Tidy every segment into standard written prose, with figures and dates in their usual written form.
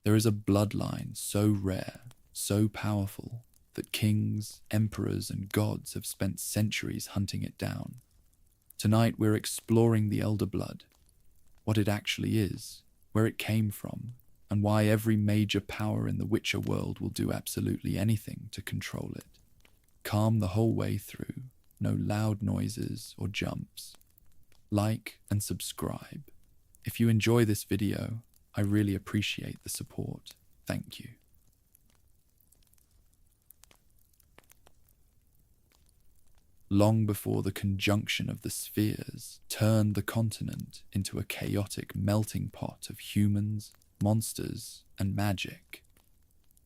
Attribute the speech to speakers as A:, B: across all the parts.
A: There is a bloodline so rare, so powerful, that kings, emperors, and gods have spent centuries hunting it down. Tonight we're exploring the Elder Blood, what it actually is, where it came from, and why every major power in the Witcher world will do absolutely anything to control it. Calm the whole way through, no loud noises or jumps. Like and subscribe. If you enjoy this video, I really appreciate the support. Thank you. Long before the conjunction of the spheres turned the continent into a chaotic melting pot of humans, monsters, and magic,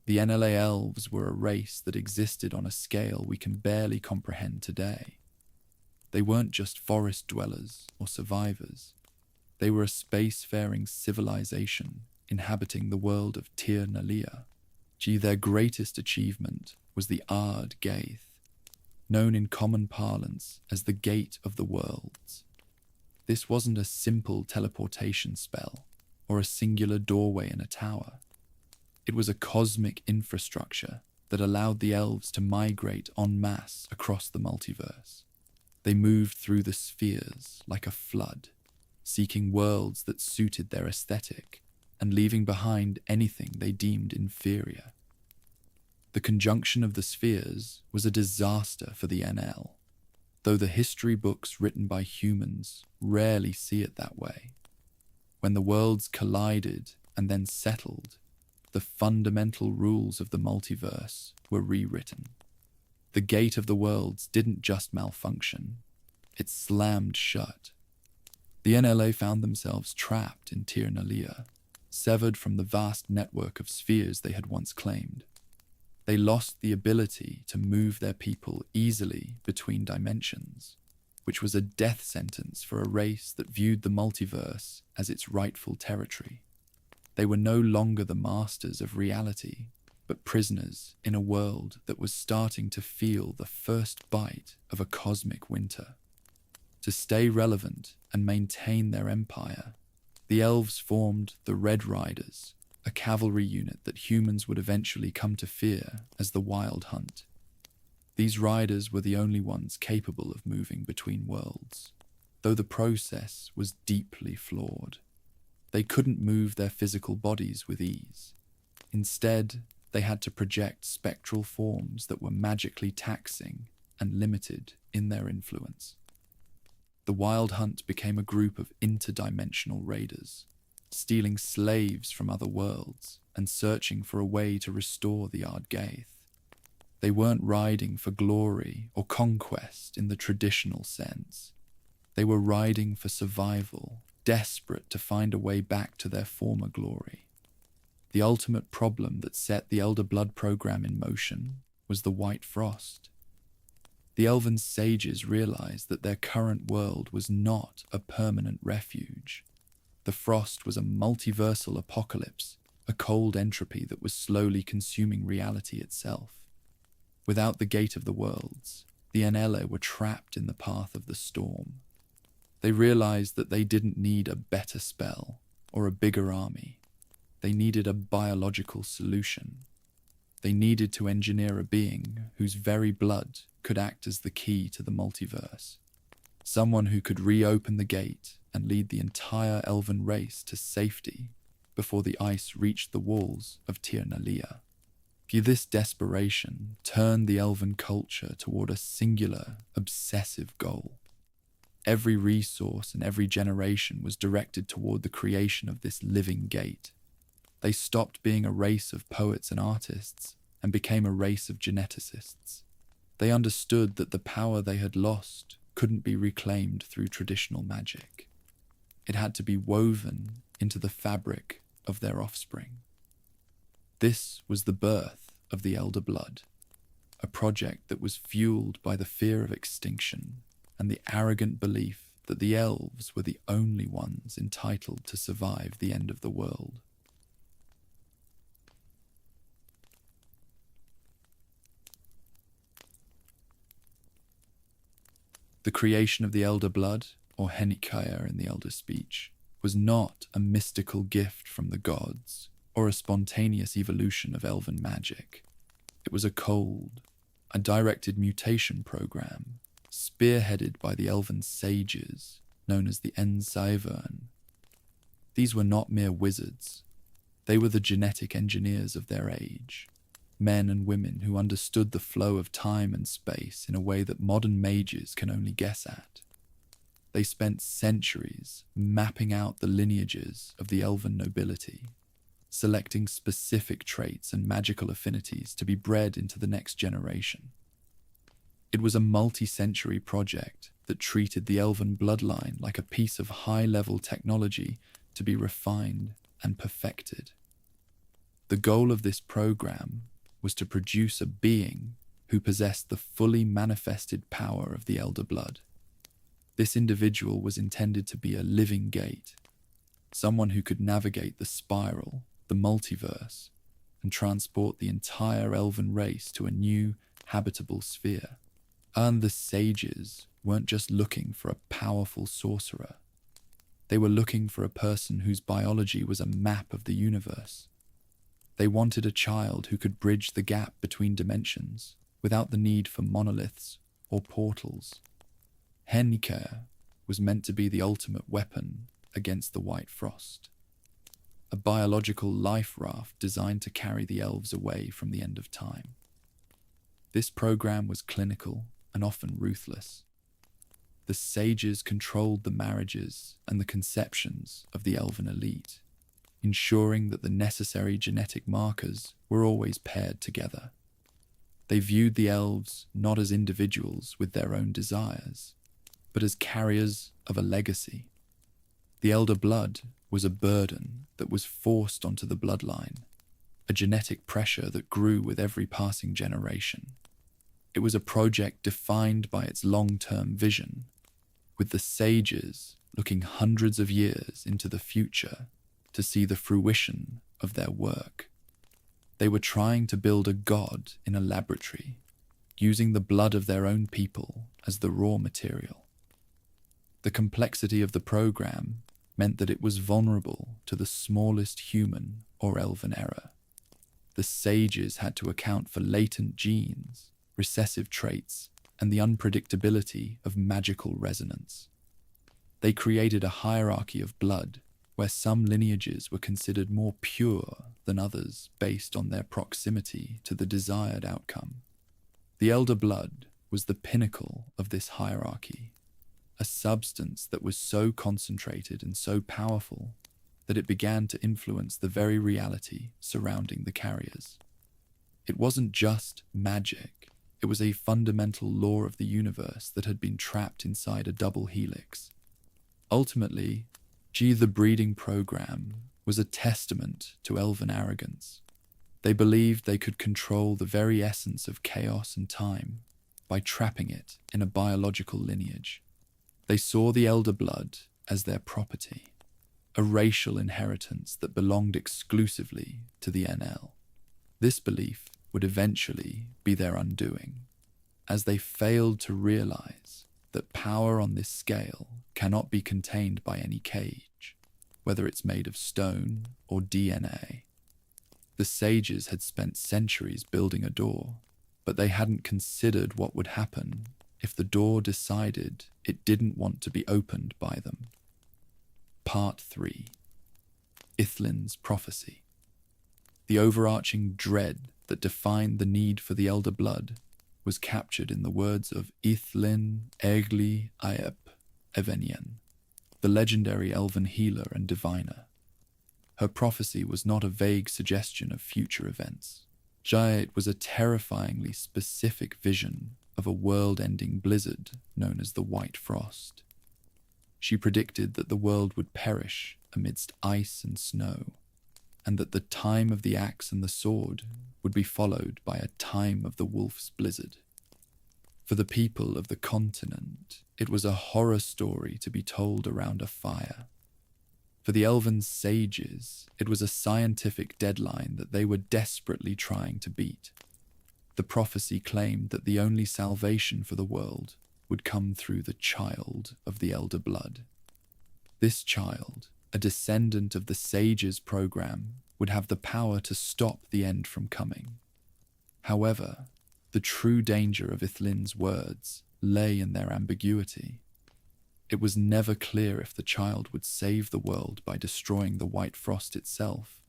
A: the Aen Elle elves were a race that existed on a scale we can barely comprehend today. They weren't just forest dwellers or survivors. They were a spacefaring civilization inhabiting the world of Tir Nalia. Their greatest achievement was the Ard Gaith, known in common parlance as the Gate of the Worlds. This wasn't a simple teleportation spell or a singular doorway in a tower. It was a cosmic infrastructure that allowed the elves to migrate en masse across the multiverse. They moved through the spheres like a flood, seeking worlds that suited their aesthetic and leaving behind anything they deemed inferior. The conjunction of the spheres was a disaster for the Aen Elle, though the history books written by humans rarely see it that way. When the worlds collided and then settled, the fundamental rules of the multiverse were rewritten. The Gate of the Worlds didn't just malfunction, it slammed shut. The Aen Elle found themselves trapped in Tir Nalia, severed from the vast network of spheres they had once claimed. They lost the ability to move their people easily between dimensions, which was a death sentence for a race that viewed the multiverse as its rightful territory. They were no longer the masters of reality, but prisoners in a world that was starting to feel the first bite of a cosmic winter. To stay relevant and maintain their empire, the elves formed the Red Riders, a cavalry unit that humans would eventually come to fear as the Wild Hunt. These riders were the only ones capable of moving between worlds, though the process was deeply flawed. They couldn't move their physical bodies with ease. Instead, they had to project spectral forms that were magically taxing and limited in their influence. The Wild Hunt became a group of interdimensional raiders, stealing slaves from other worlds and searching for a way to restore the Ard Gaith. They weren't riding for glory or conquest in the traditional sense. They were riding for survival, desperate to find a way back to their former glory. The ultimate problem that set the Elder Blood program in motion was the White Frost. The elven sages realized that their current world was not a permanent refuge. The frost was a multiversal apocalypse, a cold entropy that was slowly consuming reality itself. Without the Gate of the Worlds, the Aen Elle were trapped in the path of the storm. They realized that they didn't need a better spell or a bigger army. They needed a biological solution. They needed to engineer a being whose very blood could act as the key to the multiverse. Someone who could reopen the gate and lead the entire elven race to safety before the ice reached the walls of Tir Nalia. This desperation turned the elven culture toward a singular, obsessive goal. Every resource and every generation was directed toward the creation of this living gate. They stopped being a race of poets and artists and became a race of geneticists. They understood that the power they had lost couldn't be reclaimed through traditional magic. It had to be woven into the fabric of their offspring. This was the birth of the Elder Blood, a project that was fueled by the fear of extinction and the arrogant belief that the elves were the only ones entitled to survive the end of the world. The creation of the Elder Blood, or Emhyr in the Elder Speech, was not a mystical gift from the gods or a spontaneous evolution of elven magic. It was a directed mutation program, spearheaded by the elven sages, known as the Elven. These were not mere wizards. They were the genetic engineers of their age, men and women who understood the flow of time and space in a way that modern mages can only guess at. They spent centuries mapping out the lineages of the elven nobility, selecting specific traits and magical affinities to be bred into the next generation. It was a multi-century project that treated the elven bloodline like a piece of high-level technology to be refined and perfected. The goal of this program was to produce a being who possessed the fully manifested power of the elder blood. This individual was intended to be a living gate, someone who could navigate the spiral, the multiverse, and transport the entire elven race to a new, habitable sphere. And the sages weren't just looking for a powerful sorcerer. They were looking for a person whose biology was a map of the universe. They wanted a child who could bridge the gap between dimensions without the need for monoliths or portals. Emhyr was meant to be the ultimate weapon against the White Frost, a biological life raft designed to carry the elves away from the end of time. This program was clinical and often ruthless. The sages controlled the marriages and the conceptions of the elven elite, ensuring that the necessary genetic markers were always paired together. They viewed the elves not as individuals with their own desires, but as carriers of a legacy. The elder blood was a burden that was forced onto the bloodline, a genetic pressure that grew with every passing generation. It was a project defined by its long-term vision, with the sages looking hundreds of years into the future to see the fruition of their work. They were trying to build a god in a laboratory, using the blood of their own people as the raw material. The complexity of the program meant that it was vulnerable to the smallest human or elven error. The sages had to account for latent genes, recessive traits, and the unpredictability of magical resonance. They created a hierarchy of blood where some lineages were considered more pure than others based on their proximity to the desired outcome. The elder blood was the pinnacle of this hierarchy, a substance that was so concentrated and so powerful that it began to influence the very reality surrounding the carriers. It wasn't just magic, it was a fundamental law of the universe that had been trapped inside a double helix. Ultimately, the breeding program was a testament to elven arrogance. They believed they could control the very essence of chaos and time by trapping it in a biological lineage. They saw the elder blood as their property, a racial inheritance that belonged exclusively to the Aen Elle. This belief would eventually be their undoing, as they failed to realize that power on this scale cannot be contained by any cage, whether it's made of stone or DNA. The sages had spent centuries building a door, but they hadn't considered what would happen if the door decided it didn't want to be opened by them. Part 3. Ithlin's Prophecy. The overarching dread that defined the need for the elder blood was captured in the words of Aen Elle, the legendary elven healer and diviner. Her prophecy was not a vague suggestion of future events. It was a terrifyingly specific vision of a world-ending blizzard known as the White Frost. She predicted that the world would perish amidst ice and snow, and that the time of the axe and the sword would be followed by a time of the wolf's blizzard. For the people of the continent, it was a horror story to be told around a fire. For the elven sages, it was a scientific deadline that they were desperately trying to beat. The prophecy claimed that the only salvation for the world would come through the child of the elder blood. This child, a descendant of the sages' program, would have the power to stop the end from coming. However, the true danger of Ithlin's words lay in their ambiguity. It was never clear if the child would save the world by destroying the White Frost itself,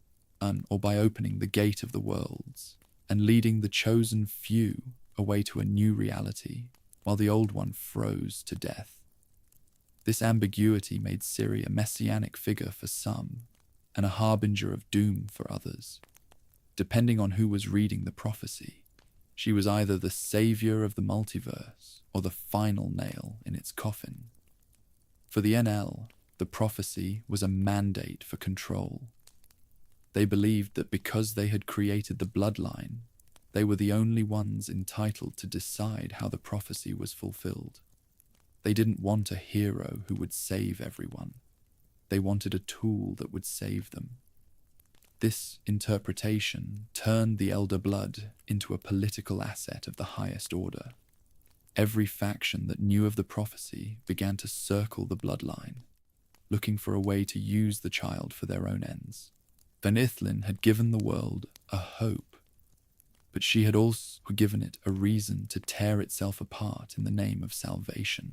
A: or by opening the gate of the worlds and leading the chosen few away to a new reality, while the old one froze to death. This ambiguity made Ciri a messianic figure for some, and a harbinger of doom for others. Depending on who was reading the prophecy, she was either the savior of the multiverse or the final nail in its coffin. For the Aen Elle, the prophecy was a mandate for control. They believed that because they had created the bloodline, they were the only ones entitled to decide how the prophecy was fulfilled. They didn't want a hero who would save everyone. They wanted a tool that would save them. This interpretation turned the Elder Blood into a political asset of the highest order. Every faction that knew of the prophecy began to circle the bloodline, looking for a way to use the child for their own ends. Van Ithlin had given the world a hope, but she had also given it a reason to tear itself apart in the name of salvation.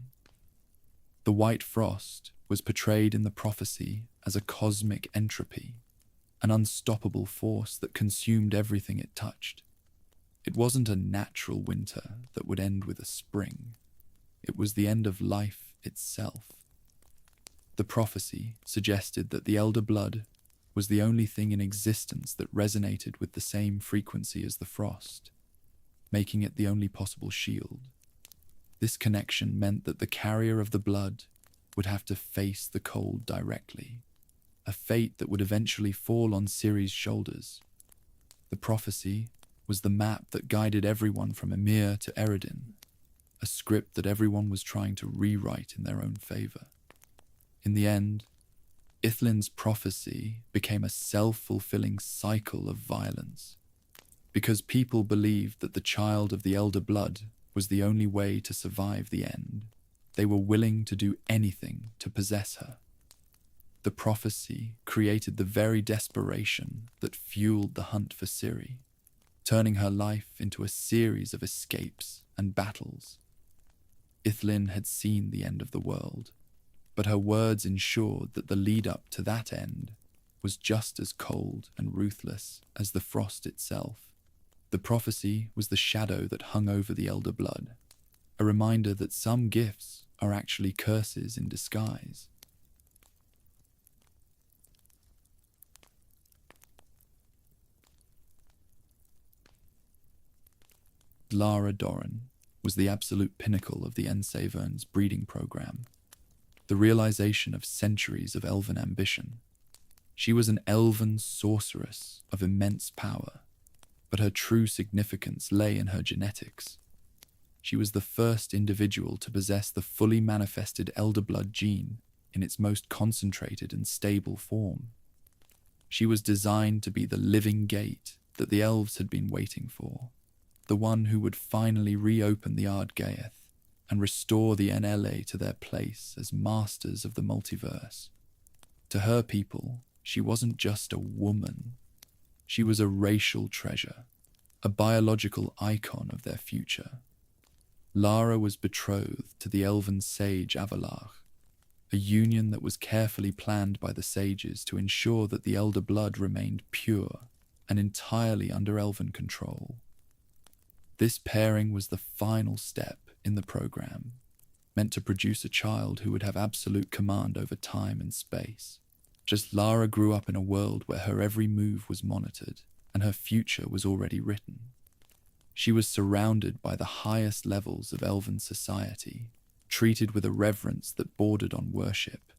A: The White Frost was portrayed in the prophecy as a cosmic entropy, an unstoppable force that consumed everything it touched. It wasn't a natural winter that would end with a spring. It was the end of life itself. The prophecy suggested that the Elder Blood was the only thing in existence that resonated with the same frequency as the frost, making it the only possible shield. This connection meant that the carrier of the blood would have to face the cold directly, a fate that would eventually fall on Ciri's shoulders. The prophecy was the map that guided everyone from Emhyr to Eredin, a script that everyone was trying to rewrite in their own favor. In the end, Ithlin's prophecy became a self-fulfilling cycle of violence. Because people believed that the child of the Elder Blood was the only way to survive the end, they were willing to do anything to possess her. The prophecy created the very desperation that fueled the hunt for Ciri, turning her life into a series of escapes and battles. Ithlin had seen the end of the world, but her words ensured that the lead-up to that end was just as cold and ruthless as the frost itself. The prophecy was the shadow that hung over the Elder Blood, a reminder that some gifts are actually curses in disguise. Lara Dorren was the absolute pinnacle of the Ensavern's breeding program, the realization of centuries of elven ambition. She was an elven sorceress of immense power, but her true significance lay in her genetics. She was the first individual to possess the fully manifested Elder Blood gene in its most concentrated and stable form. She was designed to be the living gate that the elves had been waiting for, the one who would finally reopen the Ardgaeth and restore the Aen Elle to their place as masters of the multiverse. To her people, she wasn't just a woman. She was a racial treasure, a biological icon of their future. Lara was betrothed to the elven sage Avalar, a union that was carefully planned by the sages to ensure that the Elder Blood remained pure and entirely under elven control. This pairing was the final step in the program, meant to produce a child who would have absolute command over time and space. Just Lara grew up in a world where her every move was monitored and her future was already written. She was surrounded by the highest levels of elven society, treated with a reverence that bordered on worship,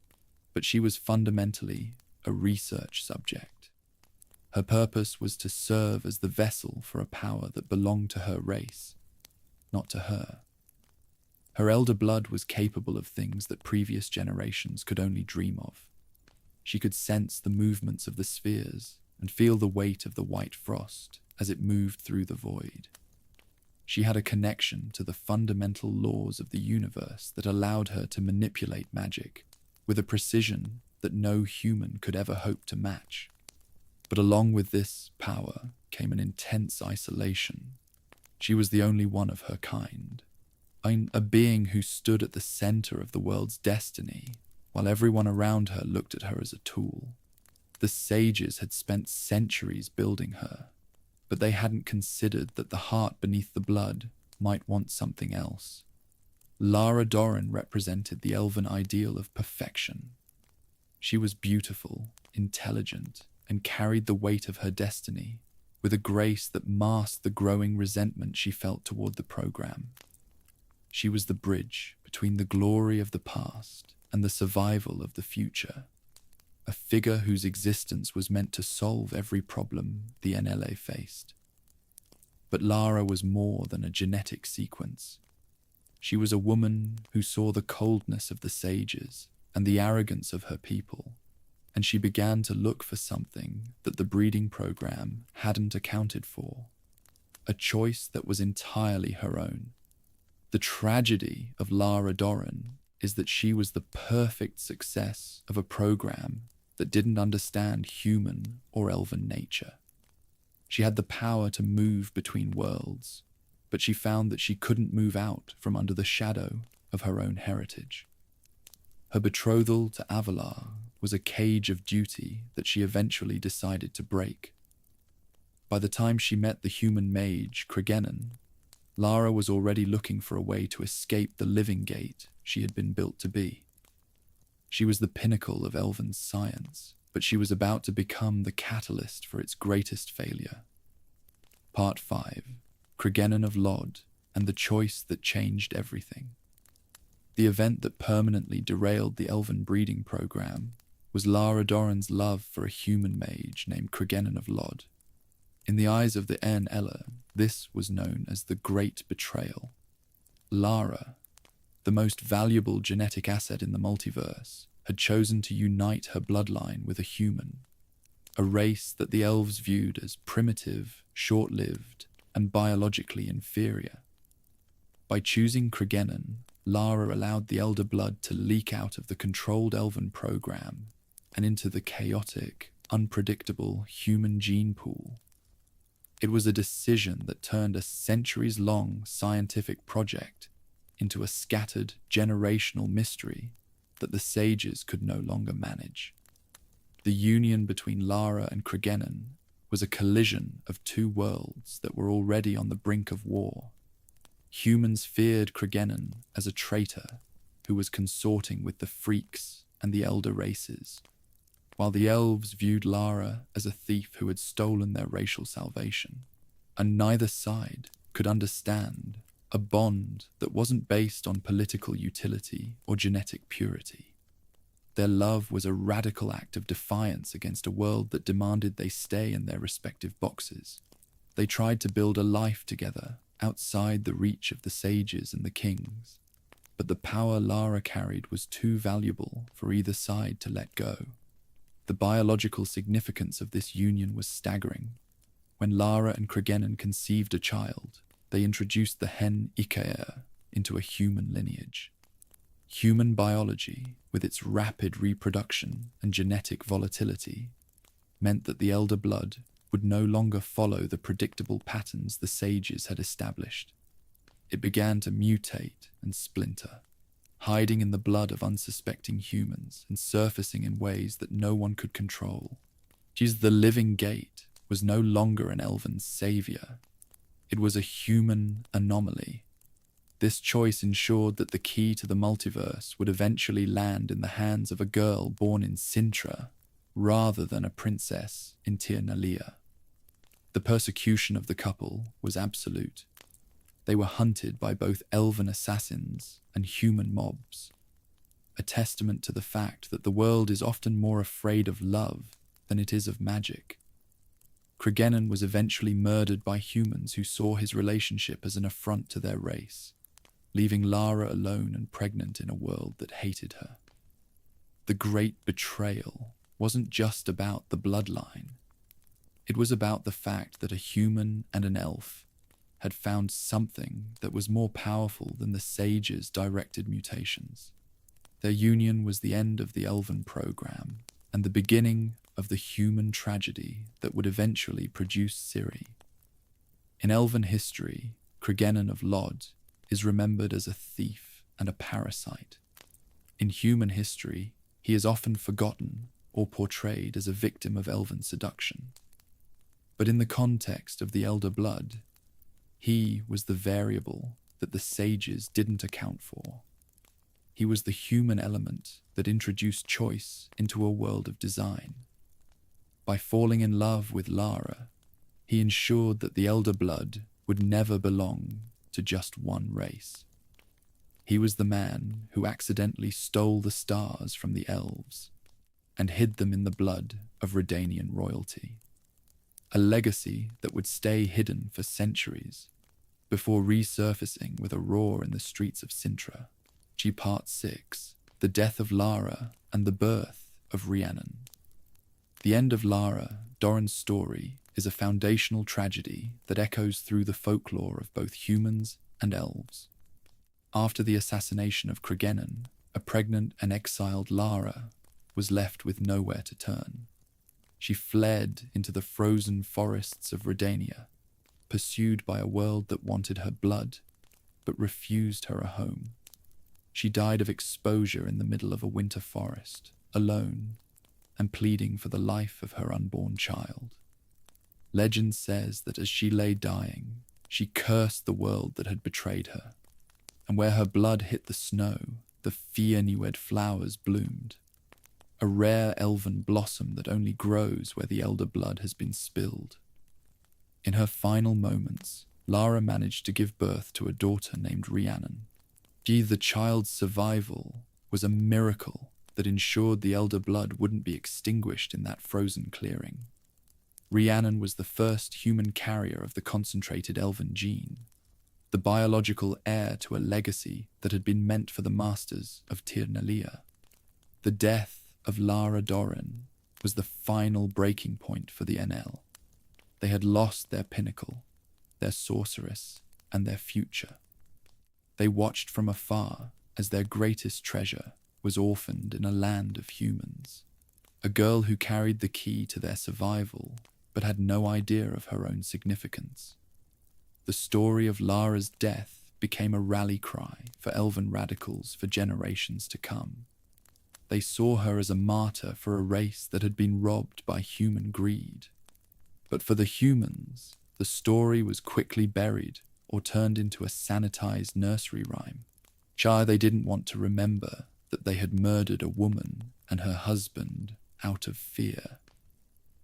A: but she was fundamentally a research subject. Her purpose was to serve as the vessel for a power that belonged to her race, not to her. Her Elder Blood was capable of things that previous generations could only dream of. She could sense the movements of the spheres and feel the weight of the White Frost as it moved through the void. She had a connection to the fundamental laws of the universe that allowed her to manipulate magic with a precision that no human could ever hope to match. But along with this power came an intense isolation. She was the only one of her kind, a being who stood at the center of the world's destiny, while everyone around her looked at her as a tool. The sages had spent centuries building her, but they hadn't considered that the heart beneath the blood might want something else. Lara Dorren represented the elven ideal of perfection. She was beautiful, intelligent, and carried the weight of her destiny with a grace that masked the growing resentment she felt toward the program. She was the bridge between the glory of the past and the survival of the future, a figure whose existence was meant to solve every problem the Aen Elle faced. But Lara was more than a genetic sequence. She was a woman who saw the coldness of the sages and the arrogance of her people, and she began to look for something that the breeding program hadn't accounted for, a choice that was entirely her own. The tragedy of Lara Dorren is that she was the perfect success of a program that didn't understand human or elven nature. She had the power to move between worlds, but she found that she couldn't move out from under the shadow of her own heritage. Her betrothal to Avalar was a cage of duty that she eventually decided to break. By the time she met the human mage, Cregennan, Lara was already looking for a way to escape the living gate she had been built to be. She was the pinnacle of elven science, but she was about to become the catalyst for its greatest failure. Part 5. Cregennan of Lod and the choice that changed everything. The event that permanently derailed the elven breeding program was Lara Dorren's love for a human mage named Cregennan of Lod. In the eyes of the Aen Elle, this was known as the Great Betrayal. Lara, the most valuable genetic asset in the multiverse, had chosen to unite her bloodline with a human, a race that the elves viewed as primitive, short-lived, and biologically inferior. By choosing Cregennan, Lara allowed the elder blood to leak out of the controlled elven program and into the chaotic, unpredictable human gene pool. It was a decision that turned a centuries-long scientific project into a scattered, generational mystery that the sages could no longer manage. The union between Lara and Cregennan was a collision of two worlds that were already on the brink of war. Humans feared Cregennan as a traitor who was consorting with the freaks and the elder races, while the elves viewed Lara as a thief who had stolen their racial salvation. And neither side could understand a bond that wasn't based on political utility or genetic purity. Their love was a radical act of defiance against a world that demanded they stay in their respective boxes. They tried to build a life together outside the reach of the sages and the kings, but the power Lara carried was too valuable for either side to let go. The biological significance of this union was staggering. When Lara and Cregennan conceived a child, they introduced the hen Emhyr into a human lineage. Human biology, with its rapid reproduction and genetic volatility, meant that the elder blood would no longer follow the predictable patterns the sages had established. It began to mutate and splinter, hiding in the blood of unsuspecting humans and surfacing in ways that no one could control. The living gate was no longer an elven savior. It was a human anomaly. This choice ensured that the key to the multiverse would eventually land in the hands of a girl born in Sintra, rather than a princess in Tir Nalia. The persecution of the couple was absolute. They were hunted by both elven assassins and human mobs, a testament to the fact that the world is often more afraid of love than it is of magic. Cregennan was eventually murdered by humans who saw his relationship as an affront to their race, leaving Lara alone and pregnant in a world that hated her. The Great Betrayal wasn't just about the bloodline. It was about the fact that a human and an elf had found something that was more powerful than the sages' directed mutations. Their union was the end of the elven program and the beginning of the human tragedy that would eventually produce Ciri. In elven history, Cregennan of Lod is remembered as a thief and a parasite. In human history, he is often forgotten or portrayed as a victim of elven seduction. But in the context of the Elder Blood, he was the variable that the sages didn't account for. He was the human element that introduced choice into a world of design. By falling in love with Lara, he ensured that the Elder Blood would never belong to just one race. He was the man who accidentally stole the stars from the elves and hid them in the blood of Redanian royalty. A legacy that would stay hidden for centuries before resurfacing with a roar in the streets of Sintra. Part 6, The Death of Lara and the Birth of Rhiannon. The end of Lara Dorren's story is a foundational tragedy that echoes through the folklore of both humans and elves. After the assassination of Cregennan, a pregnant and exiled Lara was left with nowhere to turn. She fled into the frozen forests of Redania, pursued by a world that wanted her blood, but refused her a home. She died of exposure in the middle of a winter forest, alone, and pleading for the life of her unborn child. Legend says that as she lay dying, she cursed the world that had betrayed her, and where her blood hit the snow, the Fianued flowers bloomed, a rare elven blossom that only grows where the Elder Blood has been spilled. In her final moments, Lara managed to give birth to a daughter named Rhiannon. The child's survival was a miracle that ensured the Elder Blood wouldn't be extinguished in that frozen clearing. Rhiannon was the first human carrier of the concentrated elven gene, the biological heir to a legacy that had been meant for the masters of Tir Nalia. The death of Lara Dorren was the final breaking point for the Aen Elle. They had lost their pinnacle, their sorceress, and their future. They watched from afar as their greatest treasure was orphaned in a land of humans. A girl who carried the key to their survival but had no idea of her own significance. The story of Lara's death became a rally cry for elven radicals for generations to come. They saw her as a martyr for a race that had been robbed by human greed. But for the humans, the story was quickly buried or turned into a sanitized nursery rhyme. They didn't want to remember that they had murdered a woman and her husband out of fear.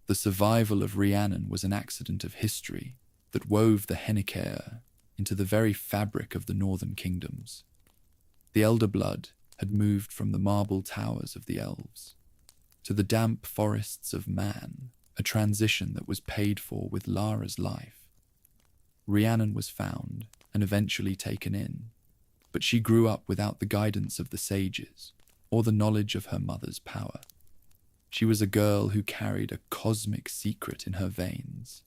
A: The survival of Rhiannon was an accident of history that wove the Henniker into the very fabric of the northern kingdoms. The Elder Blood had moved from the marble towers of the elves to the damp forests of man, a transition that was paid for with Lara's life. Rhiannon was found and eventually taken in, but she grew up without the guidance of the sages or the knowledge of her mother's power. She was a girl who carried a cosmic secret in her veins,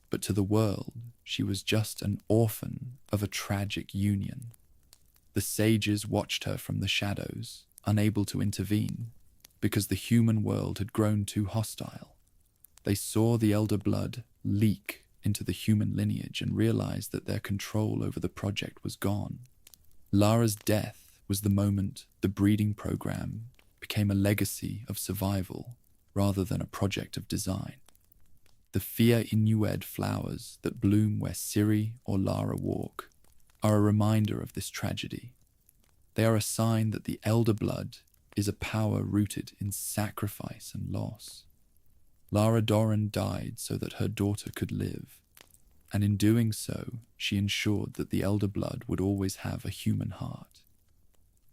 A: but to the world she was just an orphan of a tragic union. The sages watched her from the shadows, unable to intervene, because the human world had grown too hostile. They saw the Elder Blood leak into the human lineage and realized that their control over the project was gone. Lara's death was the moment the breeding program became a legacy of survival rather than a project of design. The Fianued flowers that bloom where Ciri or Lara walk are a reminder of this tragedy. They are a sign that the Elder Blood is a power rooted in sacrifice and loss. Lara Dorren died so that her daughter could live, and in doing so, she ensured that the Elder Blood would always have a human heart.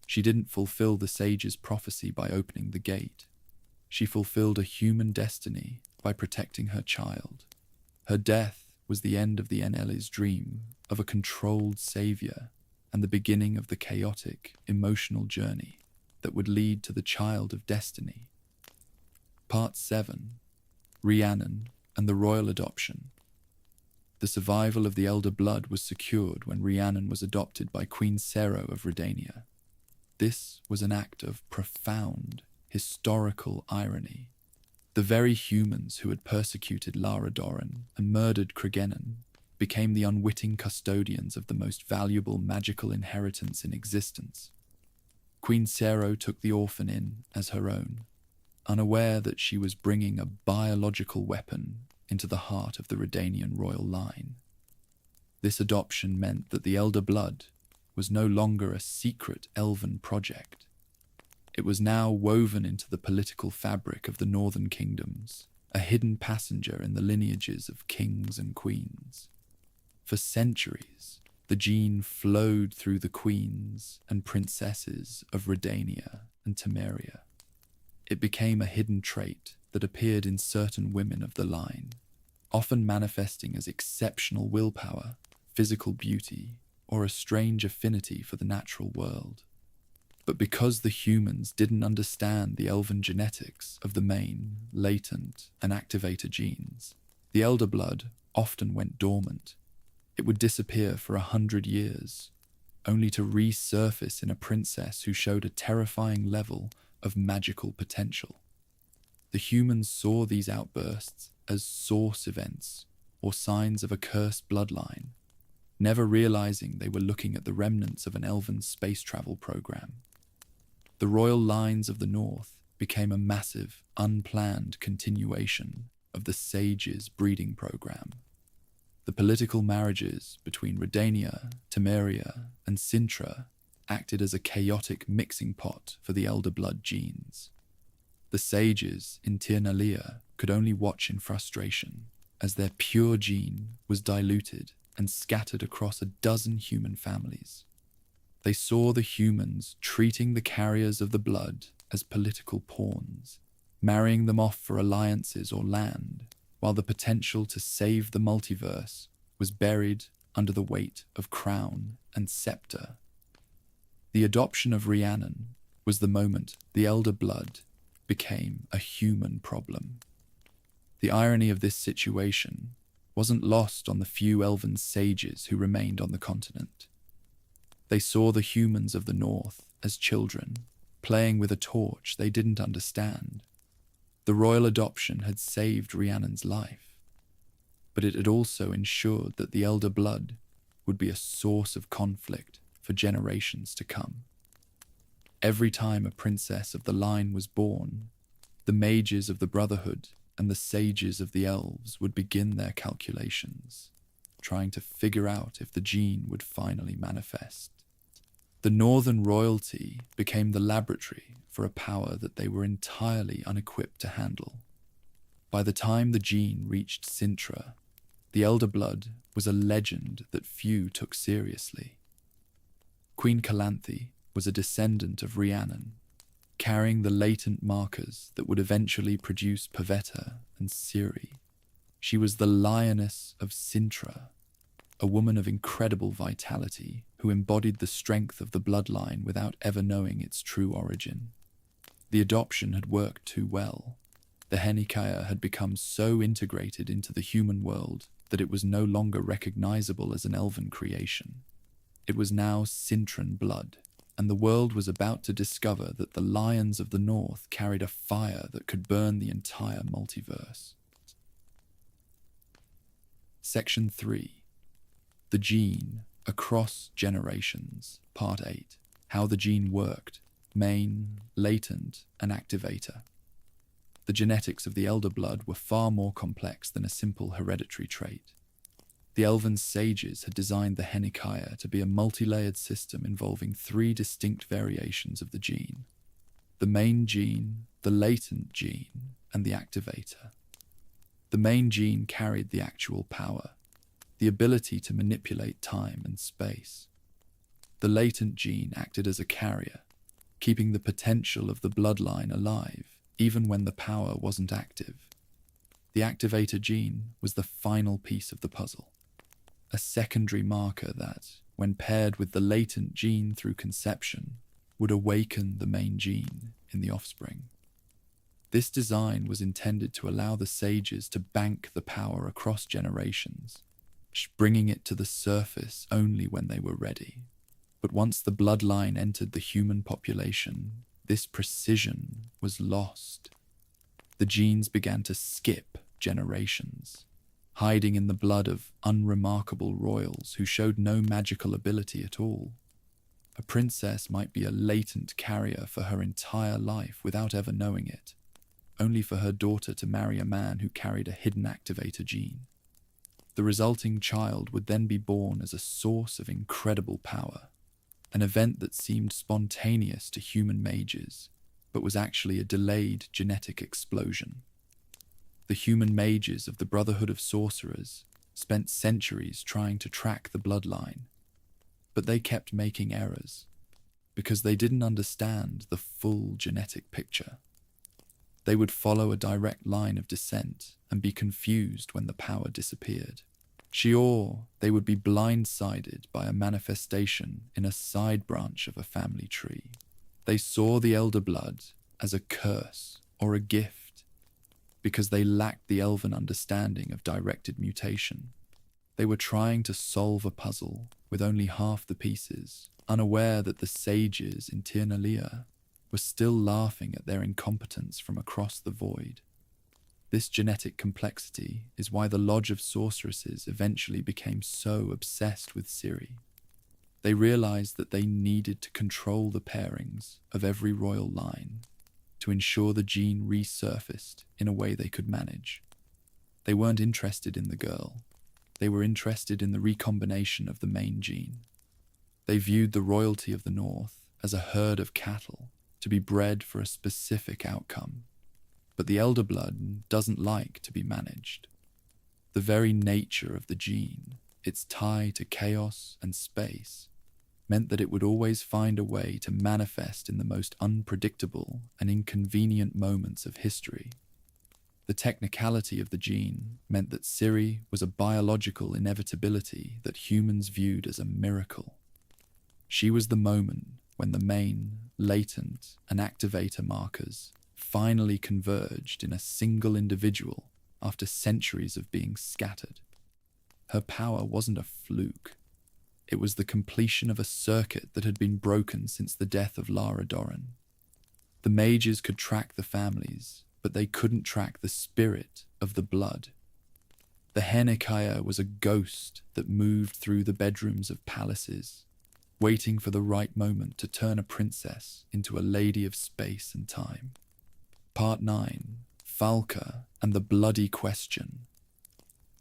A: She didn't fulfill the sage's prophecy by opening the gate. She fulfilled a human destiny by protecting her child. Her death was the end of the Aen Elle's dream of a controlled savior and the beginning of the chaotic, emotional journey that would lead to the child of destiny. Part 7. Rhiannon and the Royal Adoption. The survival of the Elder Blood was secured when Rhiannon was adopted by Queen Sero of Redania. This was an act of profound, historical irony. The very humans who had persecuted Lara Dorren and murdered Cregennan became the unwitting custodians of the most valuable magical inheritance in existence. Queen Ciri took the orphan in as her own, unaware that she was bringing a biological weapon into the heart of the Redanian royal line. This adoption meant that the elder blood was no longer a secret elven project. It was now woven into the political fabric of the northern kingdoms, a hidden passenger in the lineages of kings and queens. For centuries, the gene flowed through the queens and princesses of Redania and Temeria. It became a hidden trait that appeared in certain women of the line, often manifesting as exceptional willpower, physical beauty, or a strange affinity for the natural world. But because the humans didn't understand the elven genetics of the main, latent, and activator genes, the elder blood often went dormant. It would disappear for 100 years, only to resurface in a princess who showed a terrifying level of magical potential. The humans saw these outbursts as source events or signs of a cursed bloodline, never realizing they were looking at the remnants of an elven space travel program. The royal lines of the north became a massive, unplanned continuation of the sages' breeding program. The political marriages between Redania, Temeria, and Cintra acted as a chaotic mixing pot for the elder blood genes. The sages in Tirnalia could only watch in frustration as their pure gene was diluted and scattered across a dozen human families. They saw the humans treating the carriers of the blood as political pawns, marrying them off for alliances or land, while the potential to save the multiverse was buried under the weight of crown and scepter. The adoption of Rhiannon was the moment the elder blood became a human problem. The irony of this situation wasn't lost on the few elven sages who remained on the continent. They saw the humans of the north as children, playing with a torch they didn't understand. The royal adoption had saved Rhiannon's life, but it had also ensured that the elder blood would be a source of conflict for generations to come. Every time a princess of the line was born, the mages of the Brotherhood and the sages of the elves would begin their calculations, trying to figure out if the gene would finally manifest. The northern royalty became the laboratory for a power that they were entirely unequipped to handle. By the time the gene reached Cintra, the elder blood was a legend that few took seriously. Queen Calanthe was a descendant of Rhiannon, carrying the latent markers that would eventually produce Pavetta and Ciri. She was the lioness of Cintra, a woman of incredible vitality who embodied the strength of the bloodline without ever knowing its true origin. The adoption had worked too well. The Henikaya had become so integrated into the human world that it was no longer recognizable as an elven creation. It was now Cintran blood, and the world was about to discover that the lions of the north carried a fire that could burn the entire multiverse. Section 3. The Gene Across Generations, Part 8. How the gene worked, main, latent, and activator. The genetics of the elder blood were far more complex than a simple hereditary trait. The elven sages had designed the Henikaya to be a multi-layered system involving 3 distinct variations of the gene: the main gene, the latent gene, and the activator. The main gene carried the actual power, the ability to manipulate time and space. The latent gene acted as a carrier, keeping the potential of the bloodline alive, even when the power wasn't active. The activator gene was the final piece of the puzzle, a secondary marker that, when paired with the latent gene through conception, would awaken the main gene in the offspring. This design was intended to allow the sages to bank the power across generations, bringing it to the surface only when they were ready. But once the bloodline entered the human population, this precision was lost. The genes began to skip generations, hiding in the blood of unremarkable royals who showed no magical ability at all. A princess might be a latent carrier for her entire life without ever knowing it, only for her daughter to marry a man who carried a hidden activator gene. The resulting child would then be born as a source of incredible power, an event that seemed spontaneous to human mages, but was actually a delayed genetic explosion. The human mages of the Brotherhood of Sorcerers spent centuries trying to track the bloodline, but they kept making errors because they didn't understand the full genetic picture. They would follow a direct line of descent and be confused when the power disappeared. Or they would be blindsided by a manifestation in a side branch of a family tree. They saw the elder blood as a curse or a gift because they lacked the elven understanding of directed mutation. They were trying to solve a puzzle with only half the pieces, unaware that the sages in Tirnalia were still laughing at their incompetence from across the void. This genetic complexity is why the Lodge of Sorceresses eventually became so obsessed with Ciri. They realized that they needed to control the pairings of every royal line to ensure the gene resurfaced in a way they could manage. They weren't interested in the girl. They were interested in the recombination of the main gene. They viewed the royalty of the North as a herd of cattle to be bred for a specific outcome. But the elder blood doesn't like to be managed. The very nature of the gene, its tie to chaos and space, meant that it would always find a way to manifest in the most unpredictable and inconvenient moments of history. The technicality of the gene meant that Ciri was a biological inevitability that humans viewed as a miracle. She was the moment when the main, latent, and activator markers finally converged in a single individual after centuries of being scattered. Her power wasn't a fluke. It was the completion of a circuit that had been broken since the death of Lara Dorren. The mages could track the families, but they couldn't track the spirit of the blood. The Henikaya was a ghost that moved through the bedrooms of palaces, waiting for the right moment to turn a princess into a lady of space and time. Part 9. Falka and the Bloody Question.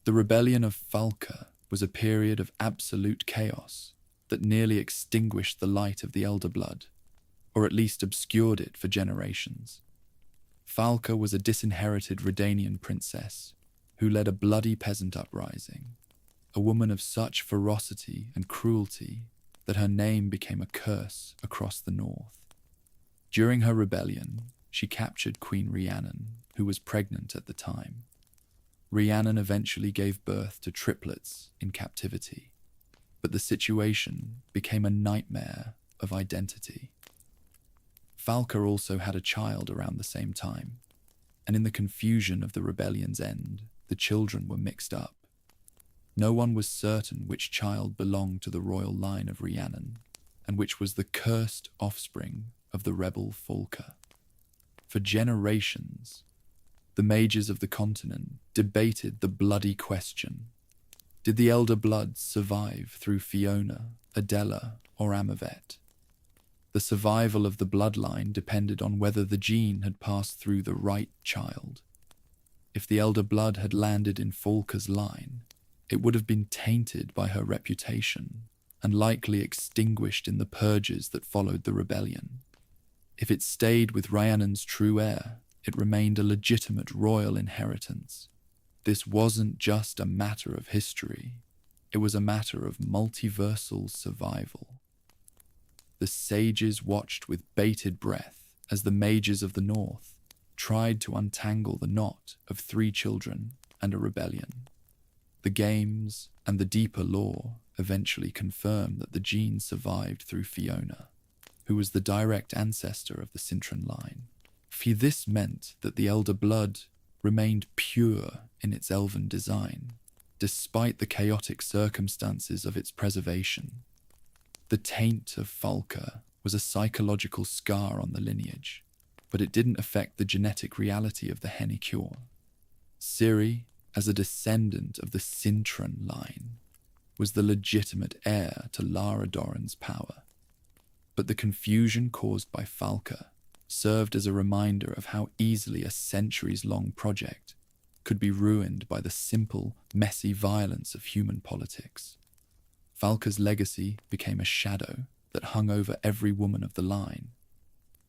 A: The rebellion of Falka was a period of absolute chaos that nearly extinguished the light of the elder blood, or at least obscured it for generations. Falka was a disinherited Redanian princess who led a bloody peasant uprising, a woman of such ferocity and cruelty that her name became a curse across the north. During her rebellion, she captured Queen Rhiannon, who was pregnant at the time. Rhiannon eventually gave birth to triplets in captivity, but the situation became a nightmare of identity. Falka also had a child around the same time, and in the confusion of the rebellion's end, the children were mixed up. No one was certain which child belonged to the royal line of Rhiannon, and which was the cursed offspring of the rebel Falka. For generations, the mages of the continent debated the bloody question. Did the elder blood survive through Fiona, Adela, or Amavet? The survival of the bloodline depended on whether the gene had passed through the right child. If the elder blood had landed in Falka's line, it would have been tainted by her reputation and likely extinguished in the purges that followed the rebellion. If it stayed with Rhiannon's true heir, it remained a legitimate royal inheritance. This wasn't just a matter of history, it was a matter of multiversal survival. The sages watched with bated breath as the mages of the north tried to untangle the knot of 3 children and a rebellion. The games and the deeper lore eventually confirmed that the gene survived through Fiona, who was the direct ancestor of the Cintran line. For this meant that the elder blood remained pure in its elven design, despite the chaotic circumstances of its preservation. The taint of Falka was a psychological scar on the lineage, but it didn't affect the genetic reality of the Hennicure. Ciri, as a descendant of the Cintran line, was the legitimate heir to Lara Dorren's power. But the confusion caused by Falka served as a reminder of how easily a centuries-long project could be ruined by the simple, messy violence of human politics. Falka's legacy became a shadow that hung over every woman of the line.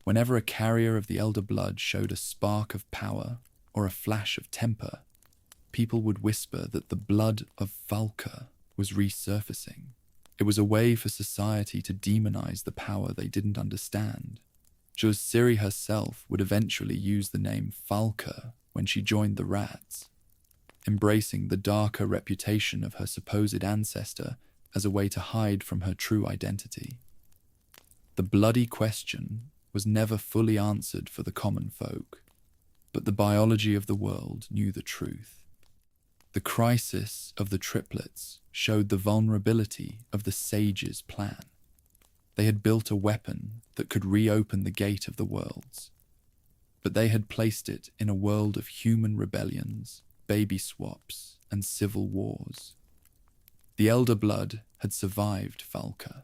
A: Whenever a carrier of the elder blood showed a spark of power or a flash of temper, people would whisper that the blood of Falka was resurfacing. It was a way for society to demonize the power they didn't understand. Just Ciri herself would eventually use the name Falka when she joined the Rats, embracing the darker reputation of her supposed ancestor as a way to hide from her true identity. The bloody question was never fully answered for the common folk, but the biology of the world knew the truth. The crisis of the triplets showed the vulnerability of the sages' plan. They had built a weapon that could reopen the gate of the worlds, but they had placed it in a world of human rebellions, baby swaps, and civil wars. The elder blood had survived Falka,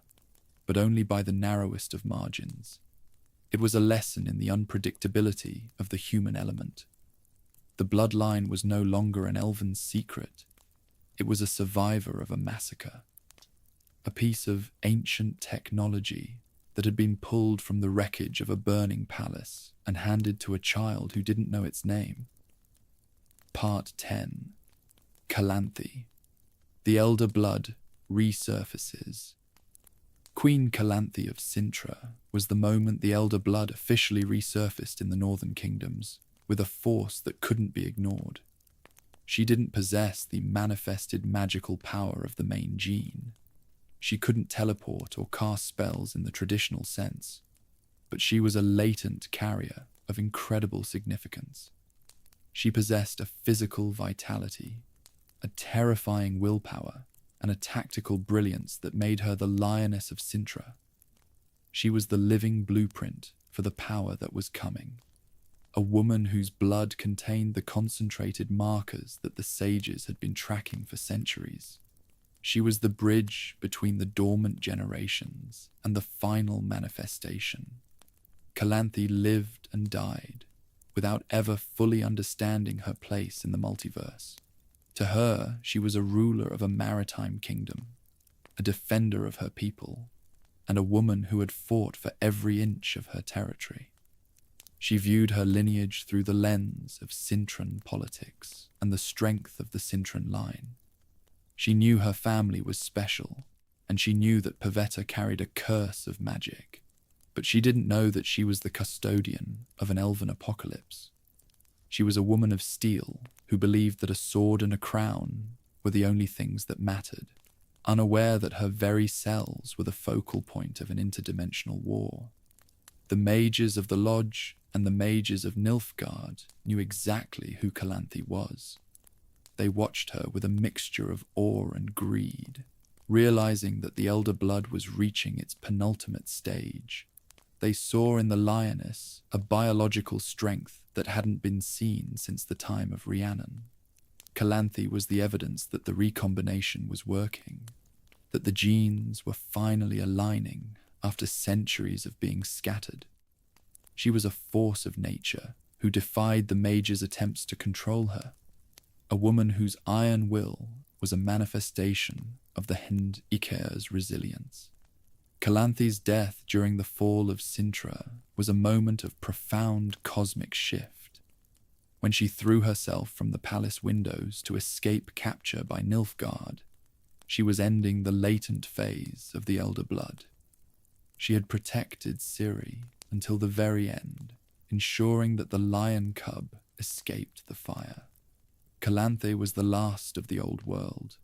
A: but only by the narrowest of margins. It was a lesson in the unpredictability of the human element. The bloodline was no longer an elven secret. It was a survivor of a massacre, a piece of ancient technology that had been pulled from the wreckage of a burning palace and handed to a child who didn't know its name. Part 10. Calanthe. The elder blood resurfaces. Queen Calanthe of Cintra was the moment the elder blood officially resurfaced in the northern kingdoms, with a force that couldn't be ignored. She didn't possess the manifested magical power of the main gene. She couldn't teleport or cast spells in the traditional sense, but she was a latent carrier of incredible significance. She possessed a physical vitality, a terrifying willpower, and a tactical brilliance that made her the Lioness of Cintra. She was the living blueprint for the power that was coming. A woman whose blood contained the concentrated markers that the sages had been tracking for centuries. She was the bridge between the dormant generations and the final manifestation. Calanthe lived and died without ever fully understanding her place in the multiverse. To her, she was a ruler of a maritime kingdom, a defender of her people, and a woman who had fought for every inch of her territory. She viewed her lineage through the lens of Cintran politics and the strength of the Cintran line. She knew her family was special, and she knew that Pavetta carried a curse of magic, but she didn't know that she was the custodian of an elven apocalypse. She was a woman of steel who believed that a sword and a crown were the only things that mattered, unaware that her very cells were the focal point of an interdimensional war. The mages of the Lodge and the mages of Nilfgaard knew exactly who Calanthe was. They watched her with a mixture of awe and greed, realizing that the elder blood was reaching its penultimate stage. They saw in the lioness a biological strength that hadn't been seen since the time of Rhiannon. Calanthe was the evidence that the recombination was working, that the genes were finally aligning after centuries of being scattered. She was a force of nature who defied the mage's attempts to control her, a woman whose iron will was a manifestation of the Emhyr's resilience. Calanthe's death during the fall of Cintra was a moment of profound cosmic shift. When she threw herself from the palace windows to escape capture by Nilfgaard, she was ending the latent phase of the elder blood. She had protected Ciri until the very end, ensuring that the lion cub escaped the fire. Calanthe was the last of the old world,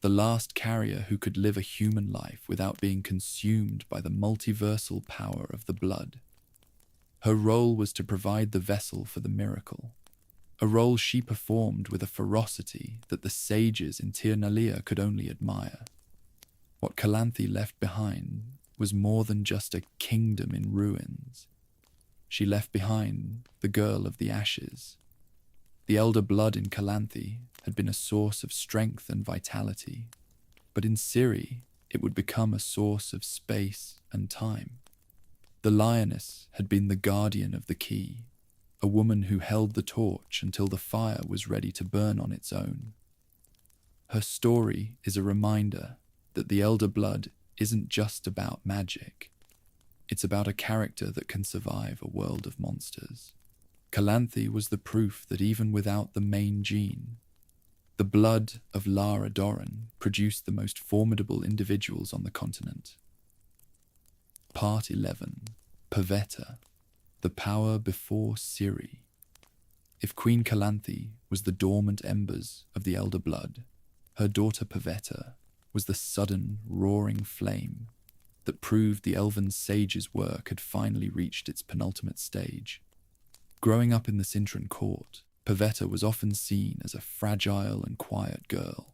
A: the last carrier who could live a human life without being consumed by the multiversal power of the blood. Her role was to provide the vessel for the miracle, a role she performed with a ferocity that the sages in Tir Nalia could only admire. What Calanthe left behind was more than just a kingdom in ruins. she left behind the girl of the ashes. The elder blood in Calanthe had been a source of strength and vitality, but in Ciri it would become a source of space and time. The lioness had been the guardian of the key, a woman who held the torch until the fire was ready to burn on its own. Her story is a reminder that the elder blood isn't just about magic. It's about a character that can survive a world of monsters. Calanthe was the proof that even without the main gene, the blood of Lara Dorren produced the most formidable individuals on the continent. Part 11. Pavetta, the power before Ciri. If Queen Calanthe was the dormant embers of the elder blood, her daughter Pavetta was the sudden, roaring flame that proved the elven sage's work had finally reached its penultimate stage. Growing up in the Cintran court, Pavetta was often seen as a fragile and quiet girl,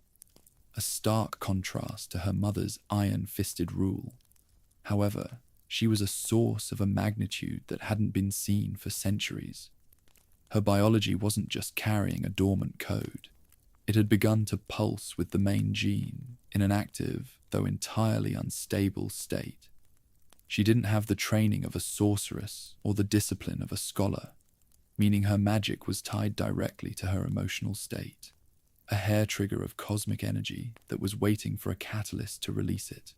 A: a stark contrast to her mother's iron-fisted rule. However, she was a source of a magnitude that hadn't been seen for centuries. Her biology wasn't just carrying a dormant code. It had begun to pulse with the main gene in an active, though entirely unstable state. She didn't have the training of a sorceress or the discipline of a scholar, meaning her magic was tied directly to her emotional state, a hair trigger of cosmic energy that was waiting for a catalyst to release it.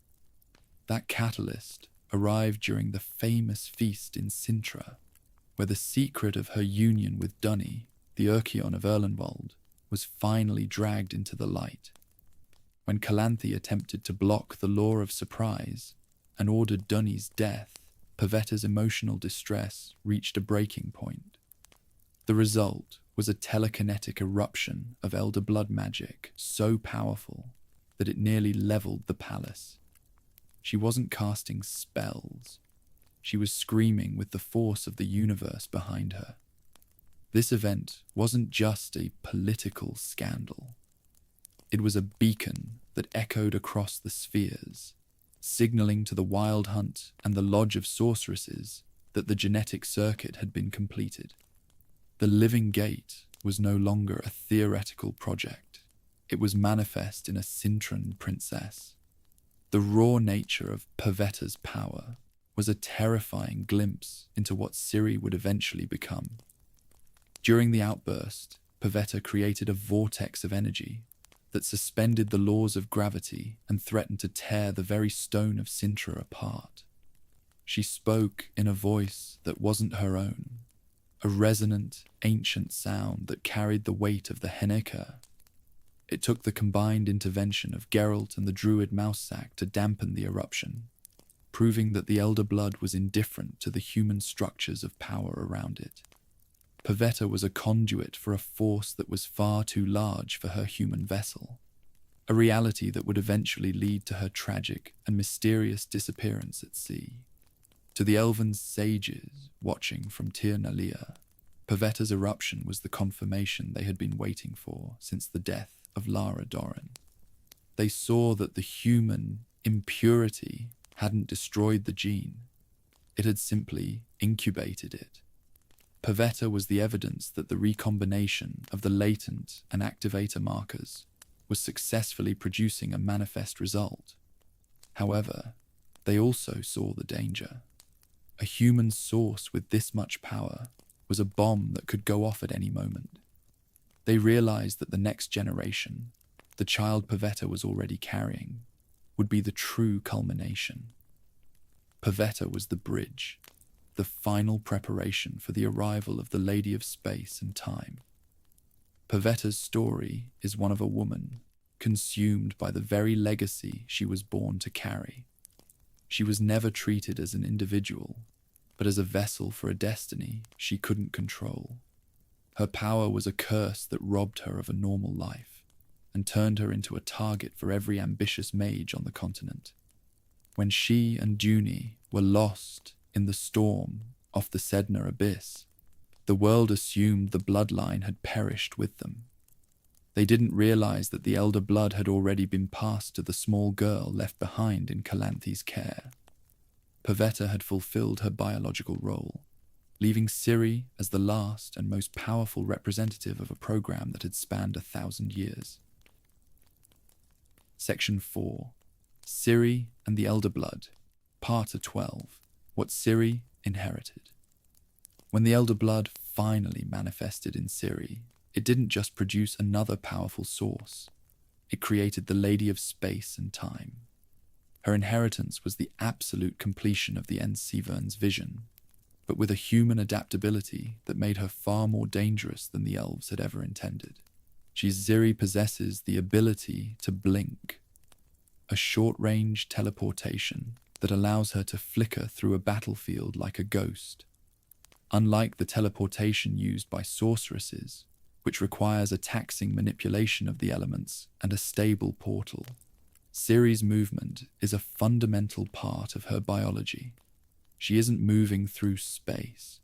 A: That catalyst arrived during the famous feast in Cintra, where the secret of her union with Dunny, the Urkion of Erlenwald, was finally dragged into the light. When Calanthe attempted to block the law of surprise and ordered Dunny's death, Pavetta's emotional distress reached a breaking point. The result was a telekinetic eruption of elder blood magic so powerful that it nearly leveled the palace. She wasn't casting spells. She was screaming with the force of the universe behind her. This event wasn't just a political scandal. It was a beacon that echoed across the spheres, signaling to the Wild Hunt and the Lodge of Sorceresses that the genetic circuit had been completed. The Living Gate was no longer a theoretical project. It was manifest in a Cintran princess. The raw nature of Pavetta's power was a terrifying glimpse into what Ciri would eventually become. During the outburst, Pavetta created a vortex of energy that suspended the laws of gravity and threatened to tear the very stone of Cintra apart. She spoke in a voice that wasn't her own, a resonant, ancient sound that carried the weight of the Henneker. It took the combined intervention of Geralt and the druid Mousesack to dampen the eruption, proving that the elder blood was indifferent to the human structures of power around it. Pavetta was a conduit for a force that was far too large for her human vessel, a reality that would eventually lead to her tragic and mysterious disappearance at sea. To the elven sages watching from Tir Nalia, Pavetta's eruption was the confirmation they had been waiting for since the death of Lara Dorren. They saw that the human impurity hadn't destroyed the gene. It had simply incubated it. Pavetta was the evidence that the recombination of the latent and activator markers was successfully producing a manifest result. However, they also saw the danger. A human source with this much power was a bomb that could go off at any moment. They realized that the next generation, the child Pavetta was already carrying, would be the true culmination. Pavetta was the bridge, the final preparation for the arrival of the Lady of Space and Time. Pavetta's story is one of a woman consumed by the very legacy she was born to carry. She was never treated as an individual, but as a vessel for a destiny she couldn't control. Her power was a curse that robbed her of a normal life and turned her into a target for every ambitious mage on the continent. When she and Junie were lost in the storm off the Sedna Abyss, the world assumed the bloodline had perished with them. They didn't realize that the elder blood had already been passed to the small girl left behind in Calanthe's care. Pavetta had fulfilled her biological role, leaving Ciri as the last and most powerful representative of a program that had spanned 1,000 years. Section 4. Ciri and the Elder Blood, Part 12. What Ciri inherited. When the Elder Blood finally manifested in Ciri, it didn't just produce another powerful source. It created the Lady of Space and Time. Her inheritance was the absolute completion of the Ensevern's vision, but with a human adaptability that made her far more dangerous than the elves had ever intended. Ciri possesses the ability to blink, a short-range teleportation that allows her to flicker through a battlefield like a ghost. Unlike the teleportation used by sorceresses, which requires a taxing manipulation of the elements and a stable portal, Ciri's movement is a fundamental part of her biology. She isn't moving through space.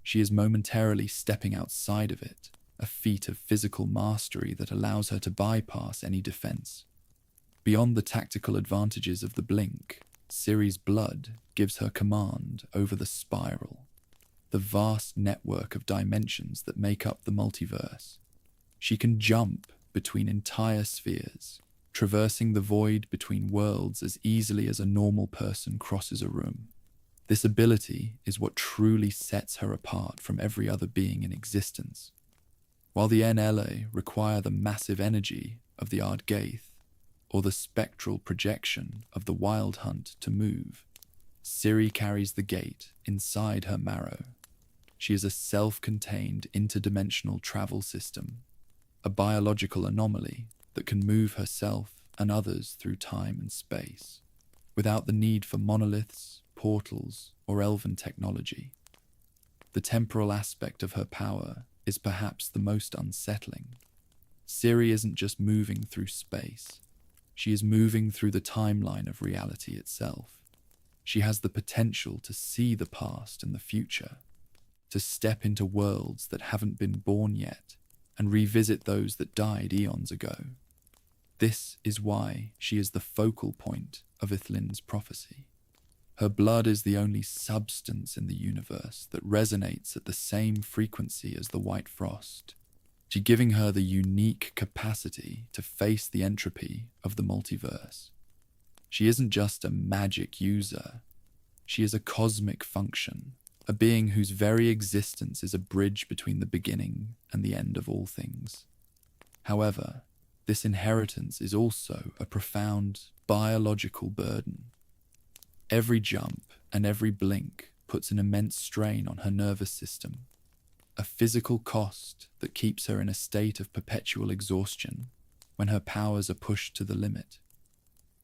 A: She is momentarily stepping outside of it, a feat of physical mastery that allows her to bypass any defense. Beyond the tactical advantages of the blink, Ciri's blood gives her command over the spiral, the vast network of dimensions that make up the multiverse. She can jump between entire spheres, traversing the void between worlds as easily as a normal person crosses a room. This ability is what truly sets her apart from every other being in existence. While the Aen Elle require the massive energy of the Ardgaith, or the spectral projection of the Wild Hunt to move, Ciri carries the gate inside her marrow. She is a self-contained interdimensional travel system, a biological anomaly that can move herself and others through time and space, without the need for monoliths, portals, or elven technology. The temporal aspect of her power is perhaps the most unsettling. Ciri isn't just moving through space. She is moving through the timeline of reality itself. She has the potential to see the past and the future, to step into worlds that haven't been born yet, and revisit those that died eons ago. This is why she is the focal point of Ithlinne's prophecy. Her blood is the only substance in the universe that resonates at the same frequency as the white frost, giving her the unique capacity to face the entropy of the multiverse. She isn't just a magic user. She is a cosmic function, a being whose very existence is a bridge between the beginning and the end of all things. However, this inheritance is also a profound biological burden. Every jump and every blink puts an immense strain on her nervous system, a physical cost that keeps her in a state of perpetual exhaustion when her powers are pushed to the limit.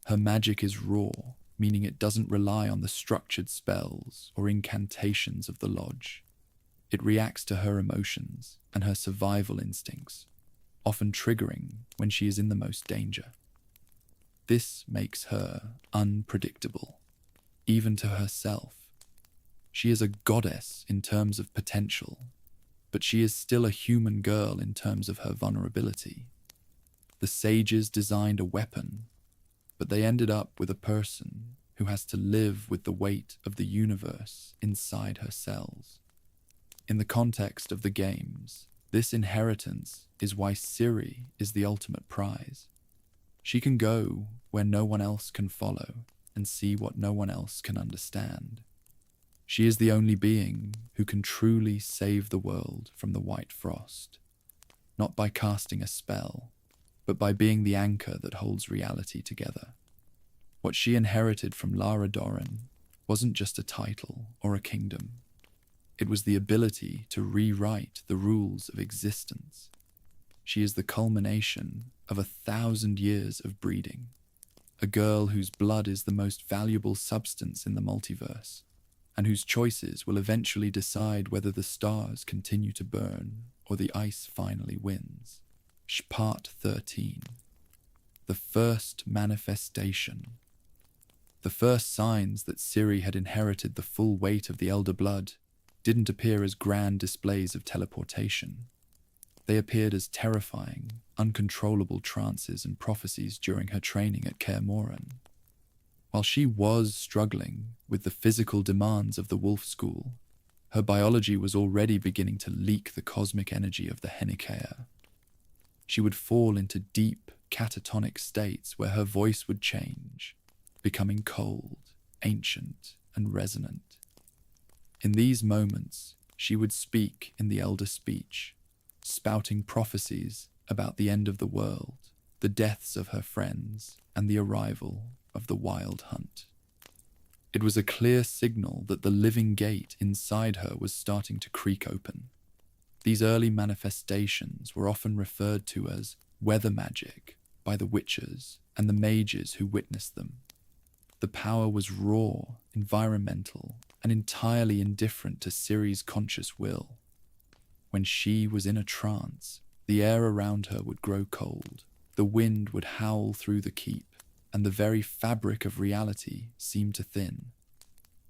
A: Her magic is raw, meaning it doesn't rely on the structured spells or incantations of the lodge. It reacts to her emotions and her survival instincts, often triggering when she is in the most danger. This makes her unpredictable, even to herself. She is a goddess in terms of potential, but she is still a human girl in terms of her vulnerability. The sages designed a weapon, but they ended up with a person who has to live with the weight of the universe inside her cells. In the context of the games, this inheritance is why Ciri is the ultimate prize. She can go where no one else can follow and see what no one else can understand. She is the only being who can truly save the world from the white frost, not by casting a spell, but by being the anchor that holds reality together. What she inherited from Lara Dorren wasn't just a title or a kingdom. It was the ability to rewrite the rules of existence. She is the culmination of 1,000 years of breeding, a girl whose blood is the most valuable substance in the multiverse, and whose choices will eventually decide whether the stars continue to burn or the ice finally wins. Part 13. The first manifestation. The first signs that Ciri had inherited the full weight of the Elder Blood didn't appear as grand displays of teleportation. They appeared as terrifying, uncontrollable trances and prophecies during her training at Kaer Morhen. While she was struggling with the physical demands of the Wolf School, Her biology was already beginning to leak the cosmic energy of the Henikea. She would fall into deep, catatonic states where her voice would change, becoming cold, ancient, and resonant. In these moments, she would speak in the elder speech, spouting prophecies about the end of the world, the deaths of her friends, and the arrival of the wild hunt. It was a clear signal that the living gate inside her was starting to creak open. These early manifestations were often referred to as weather magic by the witches and the mages who witnessed them. The power was raw, environmental, and entirely indifferent to Ciri's conscious will. When she was in a trance, the air around her would grow cold, the wind would howl through the keep, and the very fabric of reality seemed to thin.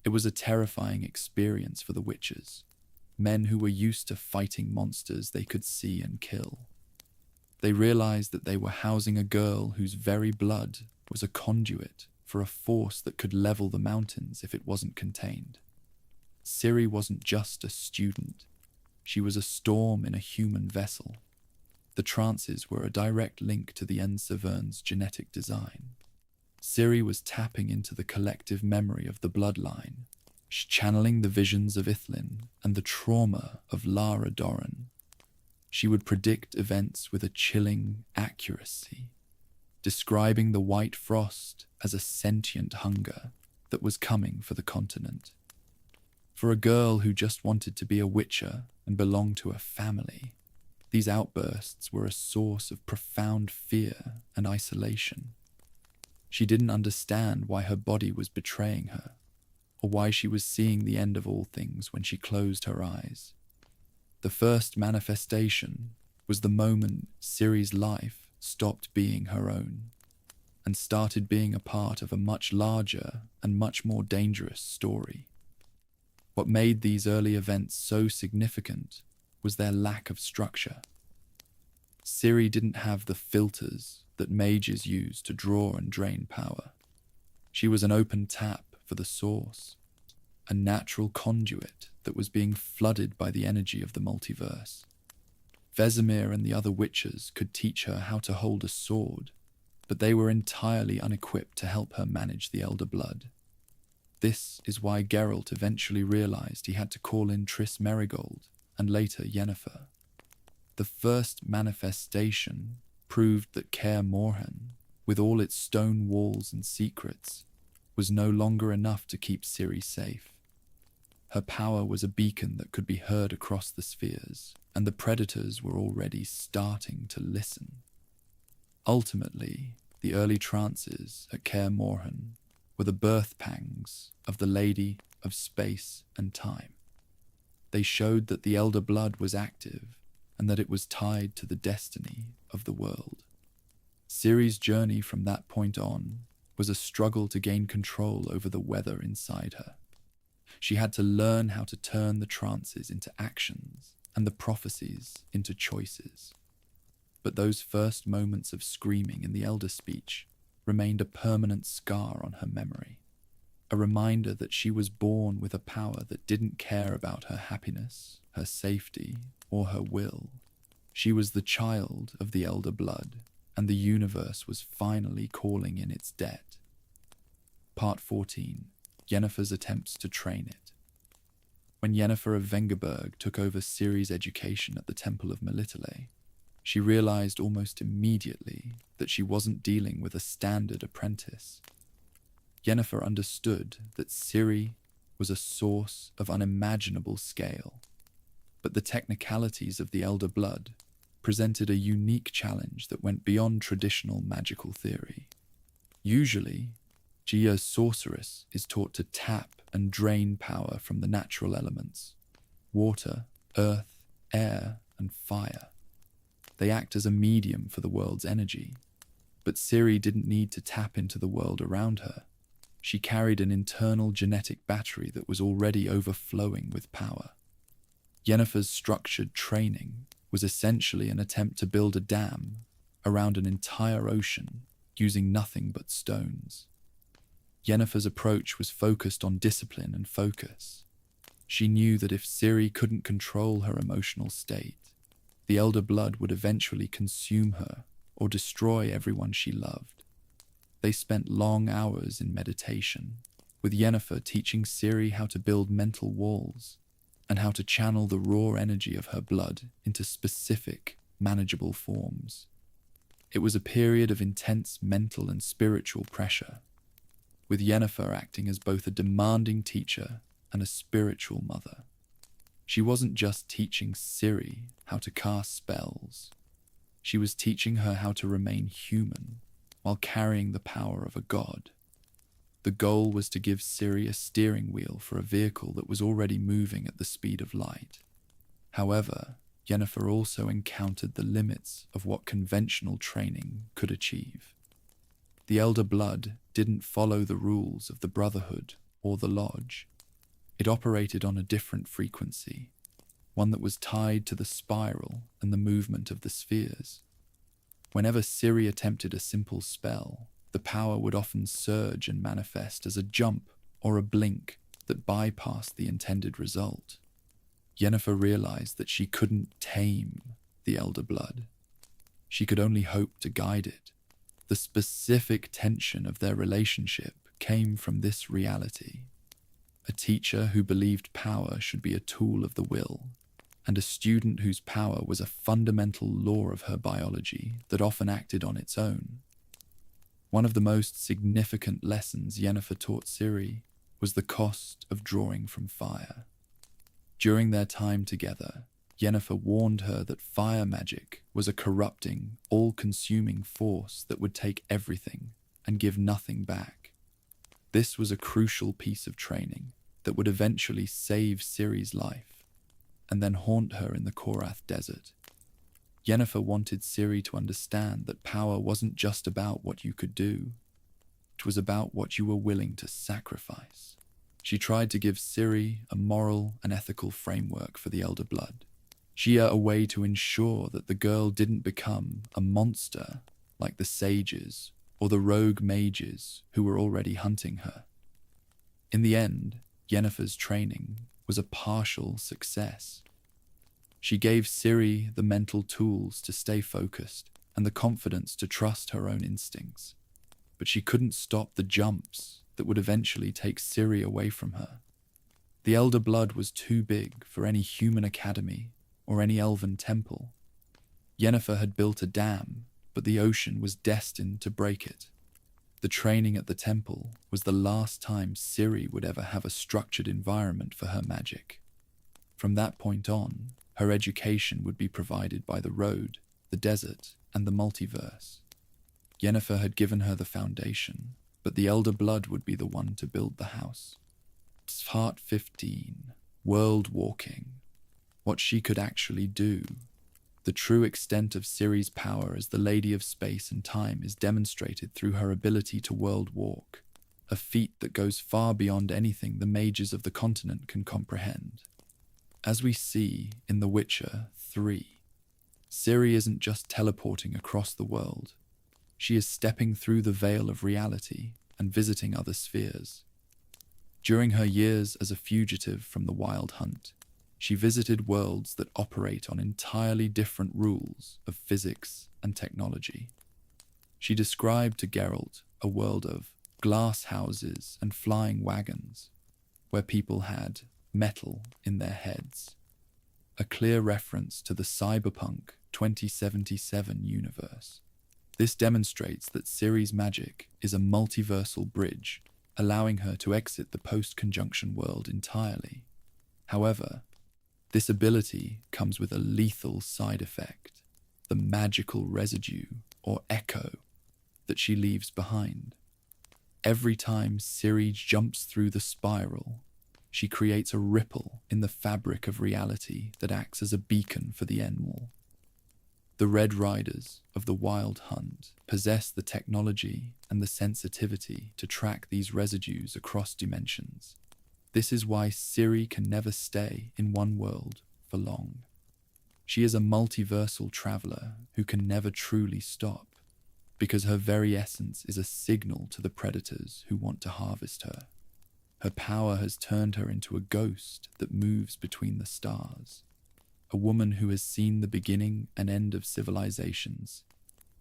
A: It was a terrifying experience for the witches, men who were used to fighting monsters they could see and kill. They realized that they were housing a girl whose very blood was a conduit for a force that could level the mountains if it wasn't contained. Ciri wasn't just a student. She was a storm in a human vessel. The trances were a direct link to the Severn's genetic design. Ciri was tapping into the collective memory of the bloodline, channeling the visions of Ithlin and the trauma of Lara Dorren. She would predict events with a chilling accuracy, describing the white frost as a sentient hunger that was coming for the continent. For a girl who just wanted to be a witcher and belong to a family, these outbursts were a source of profound fear and isolation. She didn't understand why her body was betraying her, or why she was seeing the end of all things when she closed her eyes. The first manifestation was the moment Ciri's life stopped being her own and started being a part of a much larger and much more dangerous story. What made these early events so significant was their lack of structure. Ciri didn't have the filters that mages use to draw and drain power. She was an open tap for the source, a natural conduit that was being flooded by the energy of the multiverse. Vesemir and the other witches could teach her how to hold a sword, but they were entirely unequipped to help her manage the Elder Blood. This is why Geralt eventually realized he had to call in Triss Merigold and later Yennefer. The first manifestation proved that Kaer Morhen, with all its stone walls and secrets, was no longer enough to keep Ciri safe. Her power was a beacon that could be heard across the spheres, and the predators were already starting to listen. Ultimately, the early trances at Kaer Morhen were the birth pangs of the Lady of Space and Time. They showed that the Elder Blood was active and that it was tied to the destiny of the world. Ciri's journey from that point on was a struggle to gain control over the weather inside her. She had to learn how to turn the trances into actions and the prophecies into choices. But those first moments of screaming in the Elder Speech remained a permanent scar on her memory, a reminder that she was born with a power that didn't care about her happiness, her safety, or her will. She was the child of the Elder Blood, and the universe was finally calling in its debt. Part 14. Yennefer's attempts to train it. When Yennefer of Vengerberg took over Ciri's education at the Temple of Melitele, she realized almost immediately that she wasn't dealing with a standard apprentice. Yennefer understood that Ciri was a source of unimaginable scale, but the technicalities of the Elder Blood presented a unique challenge that went beyond traditional magical theory. Usually, Gia's sorceress is taught to tap and drain power from the natural elements: water, earth, air, and fire. They act as a medium for the world's energy. But Ciri didn't need to tap into the world around her. She carried an internal genetic battery that was already overflowing with power. Yennefer's structured training was essentially an attempt to build a dam around an entire ocean using nothing but stones. Yennefer's approach was focused on discipline and focus. She knew that if Ciri couldn't control her emotional state, the elder blood would eventually consume her or destroy everyone she loved. They spent long hours in meditation, with Yennefer teaching Ciri how to build mental walls and how to channel the raw energy of her blood into specific, manageable forms. It was a period of intense mental and spiritual pressure, with Yennefer acting as both a demanding teacher and a spiritual mother. She wasn't just teaching Ciri how to cast spells. She was teaching her how to remain human while carrying the power of a god. The goal was to give Ciri a steering wheel for a vehicle that was already moving at the speed of light. However, Yennefer also encountered the limits of what conventional training could achieve. The Elder Blood didn't follow the rules of the Brotherhood or the Lodge. It operated on a different frequency, one that was tied to the spiral and the movement of the spheres. Whenever Ciri attempted a simple spell, the power would often surge and manifest as a jump or a blink that bypassed the intended result. Yennefer realized that she couldn't tame the Elder Blood. She could only hope to guide it. The specific tension of their relationship came from this reality. A teacher who believed power should be a tool of the will, and a student whose power was a fundamental law of her biology that often acted on its own. One of the most significant lessons Yennefer taught Ciri was the cost of drawing from fire. During their time together, Yennefer warned her that fire magic was a corrupting, all-consuming force that would take everything and give nothing back. This was a crucial piece of training that would eventually save Ciri's life and then haunt her in the Korath Desert. Yennefer wanted Ciri to understand that power wasn't just about what you could do. It was about what you were willing to sacrifice. She tried to give Ciri a moral and ethical framework for the Elder Blood. A way to ensure that the girl didn't become a monster like the sages or the rogue mages who were already hunting her. In the end, Yennefer's training was a partial success. She gave Ciri the mental tools to stay focused and the confidence to trust her own instincts. But she couldn't stop the jumps that would eventually take Ciri away from her. The Elder Blood was too big for any human academy or any elven temple. Yennefer had built a dam, but the ocean was destined to break it. The training at the temple was the last time Ciri would ever have a structured environment for her magic. From that point on, her education would be provided by the road, the desert, and the multiverse. Yennefer had given her the foundation, but the Elder Blood would be the one to build the house. Part 15. World Walking. What she could actually do. The true extent of Ciri's power as the Lady of Space and Time is demonstrated through her ability to world walk, a feat that goes far beyond anything the mages of the continent can comprehend. As we see in The Witcher 3, Ciri isn't just teleporting across the world. She is stepping through the veil of reality and visiting other spheres. During her years as a fugitive from the Wild Hunt, she visited worlds that operate on entirely different rules of physics and technology. She described to Geralt a world of glass houses and flying wagons, where people had metal in their heads, a clear reference to the cyberpunk 2077 universe. This demonstrates that Ciri's magic is a multiversal bridge, allowing her to exit the post-conjunction world entirely. However, this ability comes with a lethal side effect, the magical residue, or echo, that she leaves behind. Every time Ciri jumps through the spiral, she creates a ripple in the fabric of reality that acts as a beacon for the Enmol. The Red Riders of the Wild Hunt possess the technology and the sensitivity to track these residues across dimensions. This is why Ciri can never stay in one world for long. She is a multiversal traveler who can never truly stop, because her very essence is a signal to the predators who want to harvest her. Her power has turned her into a ghost that moves between the stars, a woman who has seen the beginning and end of civilizations,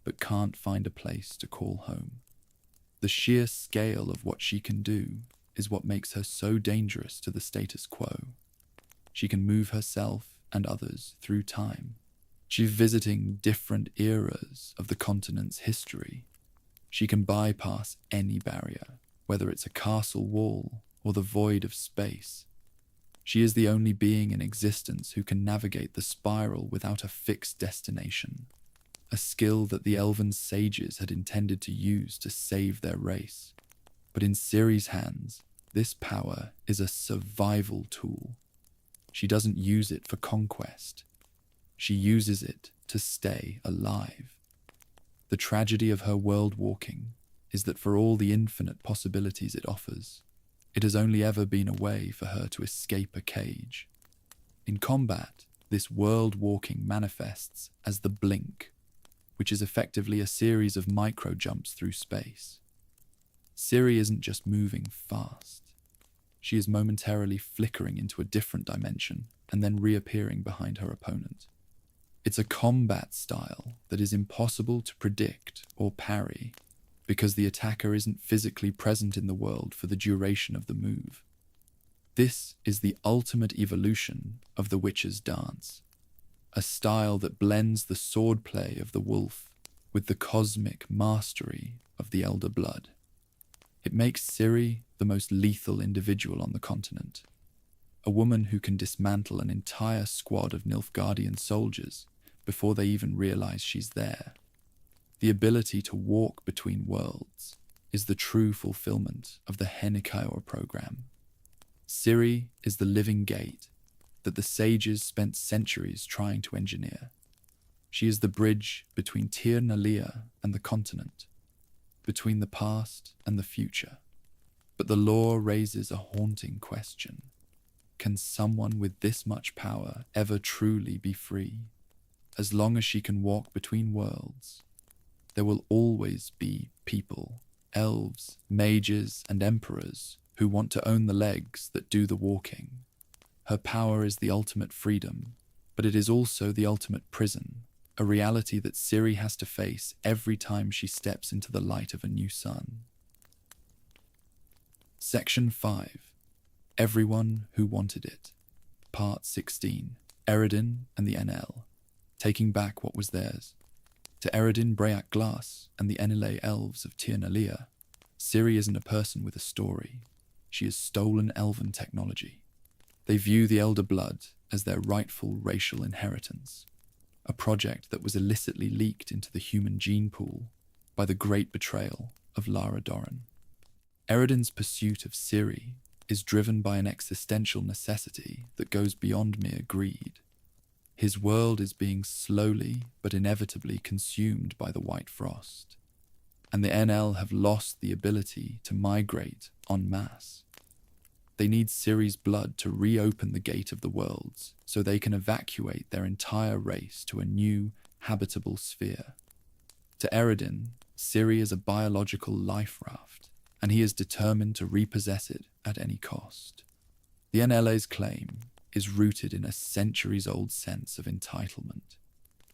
A: but can't find a place to call home. The sheer scale of what she can do is what makes her so dangerous to the status quo. She can move herself and others through time. She's visiting different eras of the continent's history. She can bypass any barrier, whether it's a castle wall or the void of space. She is the only being in existence who can navigate the spiral without a fixed destination, a skill that the elven sages had intended to use to save their race. But in Ciri's hands, this power is a survival tool. She doesn't use it for conquest. She uses it to stay alive. The tragedy of her world walking is that for all the infinite possibilities it offers, it has only ever been a way for her to escape a cage. In combat, this world walking manifests as the blink, which is effectively a series of micro jumps through space. Ciri isn't just moving fast. She is momentarily flickering into a different dimension and then reappearing behind her opponent. It's a combat style that is impossible to predict or parry because the attacker isn't physically present in the world for the duration of the move. This is the ultimate evolution of the Witcher's dance, a style that blends the swordplay of the wolf with the cosmic mastery of the elder blood. It makes Ciri the most lethal individual on the continent, a woman who can dismantle an entire squad of Nilfgaardian soldiers before they even realize she's there. The ability to walk between worlds is the true fulfillment of the Henikaor program. Ciri is the living gate that the sages spent centuries trying to engineer. She is the bridge between Tir Nalia and the continent, between the past and the future. But the lore raises a haunting question. Can someone with this much power ever truly be free? As long as she can walk between worlds, there will always be people, elves, mages, and emperors who want to own the legs that do the walking. Her power is the ultimate freedom, but it is also the ultimate prison, a reality that Ciri has to face every time she steps into the light of a new sun. Section 5. Everyone Who Wanted It. Part 16. Eredin and the Aen Elle. Taking back what was theirs. To Eredin, Breac Glass, and the Aen Elle elves of Tir Nalia, Ciri isn't a person with a story. She is stolen elven technology. They view the Elder Blood as their rightful racial inheritance, a project that was illicitly leaked into the human gene pool by the great betrayal of Lara Dorren. Eredin's pursuit of Ciri is driven by an existential necessity that goes beyond mere greed. His world is being slowly but inevitably consumed by the White Frost, and the Aen Elle have lost the ability to migrate en masse. They need Ciri's blood to reopen the gate of the worlds so they can evacuate their entire race to a new, habitable sphere. To Eredin, Ciri is a biological life raft, and he is determined to repossess it at any cost. The Aen Elle's claim is rooted in a centuries-old sense of entitlement.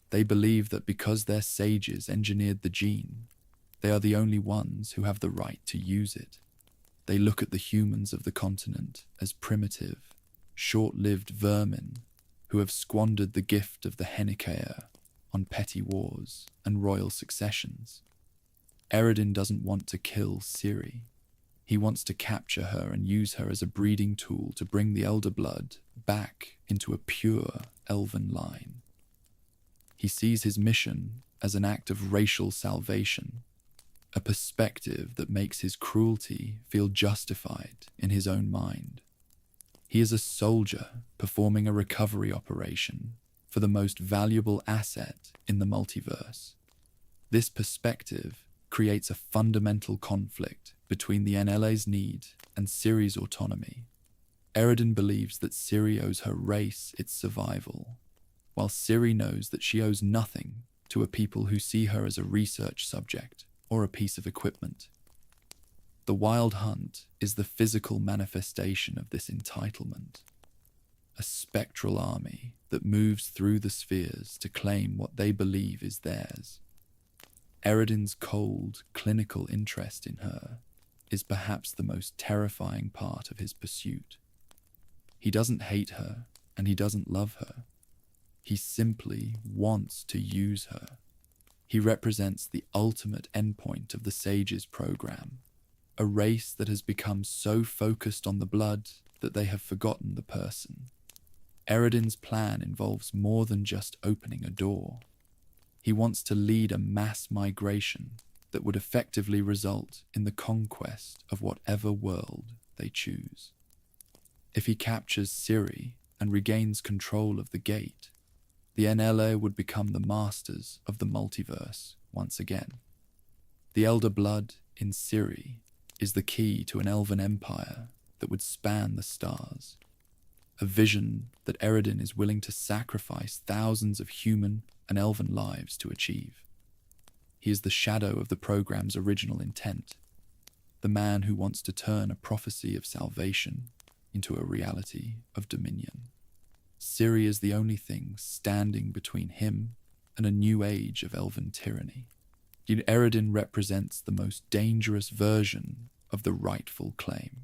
A: They believe that because their sages engineered the gene, they are the only ones who have the right to use it. They look at the humans of the continent as primitive, short-lived vermin who have squandered the gift of the Henikaor on petty wars and royal successions. Eredin doesn't want to kill Ciri. He wants to capture her and use her as a breeding tool to bring the Elder Blood back into a pure elven line. He sees his mission as an act of racial salvation, a perspective that makes his cruelty feel justified in his own mind. He is a soldier performing a recovery operation for the most valuable asset in the multiverse. This perspective creates a fundamental conflict between the Aen Elle's need and Ciri's autonomy. Eredin believes that Ciri owes her race its survival, while Ciri knows that she owes nothing to a people who see her as a research subject or a piece of equipment. The Wild Hunt is the physical manifestation of this entitlement, a spectral army that moves through the spheres to claim what they believe is theirs. Eredin's cold, clinical interest in her is perhaps the most terrifying part of his pursuit. He doesn't hate her, and he doesn't love her. He simply wants to use her. He represents the ultimate endpoint of the Sages program, a race that has become so focused on the blood that they have forgotten the person. Eredin's plan involves more than just opening a door. He wants to lead a mass migration that would effectively result in the conquest of whatever world they choose. If he captures Ciri and regains control of the gate, the Aen Elle would become the masters of the multiverse once again. The elder blood in Ciri is the key to an elven empire that would span the stars, a vision that Eredin is willing to sacrifice thousands of human and elven lives to achieve. He is the shadow of the program's original intent, the man who wants to turn a prophecy of salvation into a reality of dominion. Ciri is the only thing standing between him and a new age of elven tyranny. Yet Eredin represents the most dangerous version of the rightful claim.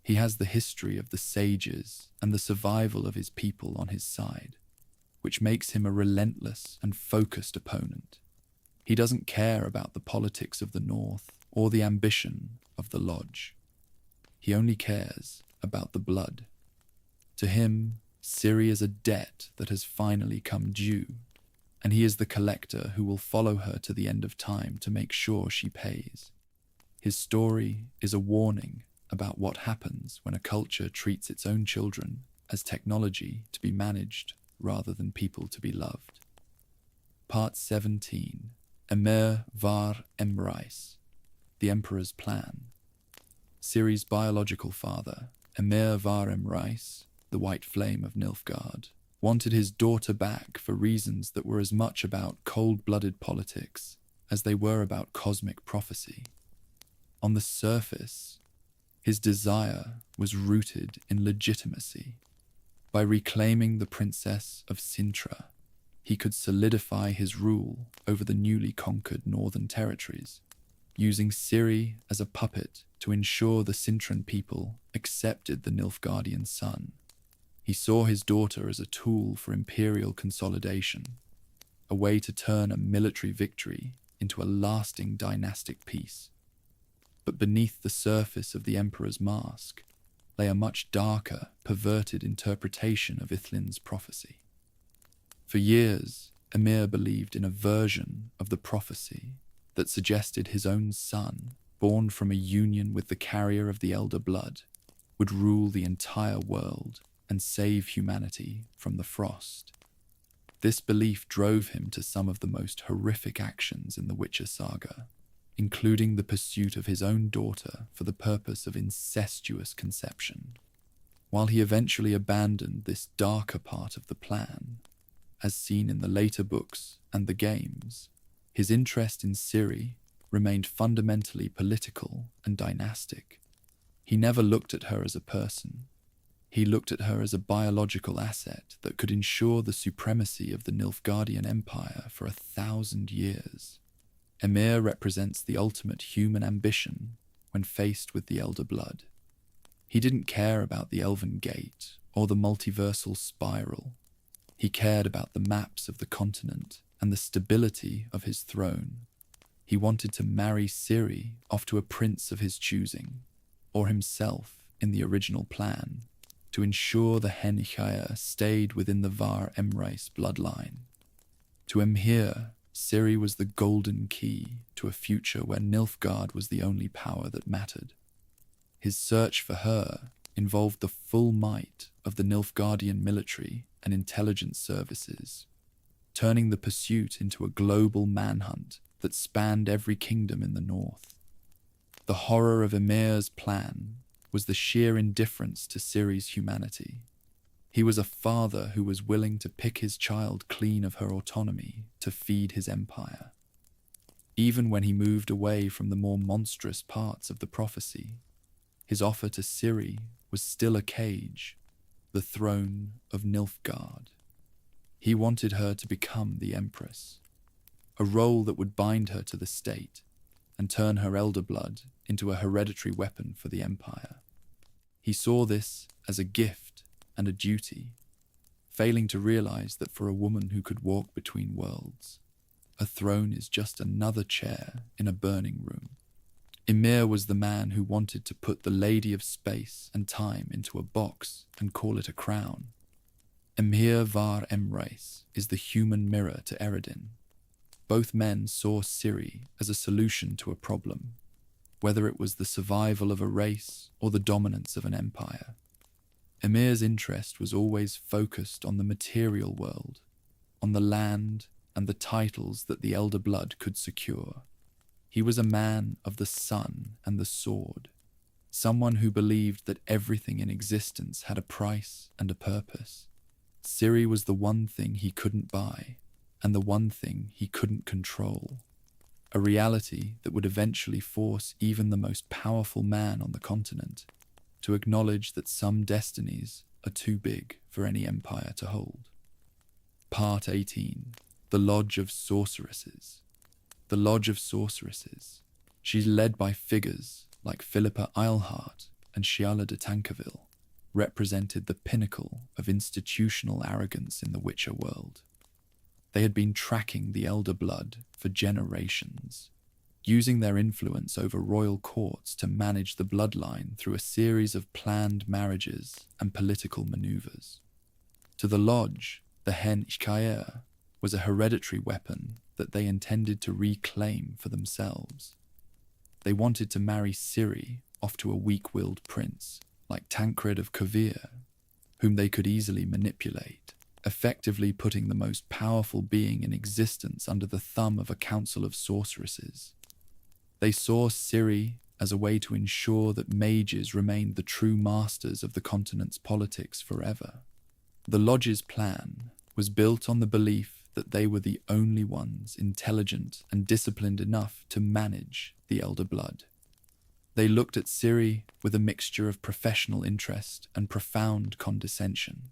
A: He has the history of the sages and the survival of his people on his side, which makes him a relentless and focused opponent. He doesn't care about the politics of the North or the ambition of the Lodge. He only cares about the blood. To him, Ciri is a debt that has finally come due, and he is the collector who will follow her to the end of time to make sure she pays. His story is a warning about what happens when a culture treats its own children as technology to be managed rather than people to be loved. Part 17. Emhyr var Emreis, the Emperor's Plan. Ciri's biological father, Emhyr var Emreis, the White Flame of Nilfgaard, wanted his daughter back for reasons that were as much about cold-blooded politics as they were about cosmic prophecy. On the surface, his desire was rooted in legitimacy. By reclaiming the Princess of Cintra, he could solidify his rule over the newly conquered northern territories, using Ciri as a puppet to ensure the Cintran people accepted the Nilfgaardian son. He saw his daughter as a tool for imperial consolidation, a way to turn a military victory into a lasting dynastic peace. But beneath the surface of the Emperor's mask lay a much darker, perverted interpretation of Ithlin's prophecy. For years, Emhyr believed in a version of the prophecy that suggested his own son, born from a union with the carrier of the elder blood, would rule the entire world and save humanity from the frost. This belief drove him to some of the most horrific actions in the Witcher saga, including the pursuit of his own daughter for the purpose of incestuous conception. While he eventually abandoned this darker part of the plan, as seen in the later books and the games, his interest in Ciri remained fundamentally political and dynastic. He never looked at her as a person. He looked at her as a biological asset that could ensure the supremacy of the Nilfgaardian Empire for 1,000 years. Emhyr represents the ultimate human ambition when faced with the Elder Blood. He didn't care about the Elven Gate or the multiversal spiral. He cared about the maps of the continent and the stability of his throne. He wanted to marry Ciri off to a prince of his choosing, or himself in the original plan, to ensure the Emhyr stayed within the var Emreis bloodline. To Emhyr, Ciri was the golden key to a future where Nilfgaard was the only power that mattered. His search for her involved the full might of the Nilfgaardian military and intelligence services, turning the pursuit into a global manhunt that spanned every kingdom in the north. The horror of Emhyr's plan was the sheer indifference to Ciri's humanity. He was a father who was willing to pick his child clean of her autonomy to feed his empire. Even when he moved away from the more monstrous parts of the prophecy, his offer to Ciri was still a cage, the throne of Nilfgaard. He wanted her to become the Empress, a role that would bind her to the state and turn her elder blood into a hereditary weapon for the Empire. He saw this as a gift and a duty, failing to realize that for a woman who could walk between worlds, a throne is just another chair in a burning room. Emhyr was the man who wanted to put the Lady of Space and Time into a box and call it a crown. Emhyr var Emreis is the human mirror to Eredin. Both men saw Ciri as a solution to a problem, whether it was the survival of a race or the dominance of an empire. Emhyr's interest was always focused on the material world, on the land and the titles that the elder blood could secure. He was a man of the sun and the sword, someone who believed that everything in existence had a price and a purpose. Ciri was the one thing he couldn't buy, and the one thing he couldn't control. A reality that would eventually force even the most powerful man on the continent to acknowledge that some destinies are too big for any empire to hold. Part 18. The Lodge of Sorceresses. The Lodge of Sorceresses. She's led by figures like Philippa Eilhart and Shiala de Tankerville, represented the pinnacle of institutional arrogance in the Witcher world. They had been tracking the elder blood for generations, using their influence over royal courts to manage the bloodline through a series of planned marriages and political maneuvers. To the Lodge, the Aen Elle was a hereditary weapon that they intended to reclaim for themselves. They wanted to marry Ciri off to a weak-willed prince like Tancred of Kovir, whom they could easily manipulate, effectively putting the most powerful being in existence under the thumb of a council of sorceresses. They saw Ciri as a way to ensure that mages remained the true masters of the continent's politics forever. The Lodge's plan was built on the belief that they were the only ones intelligent and disciplined enough to manage the elder blood. They looked at Ciri with a mixture of professional interest and profound condescension.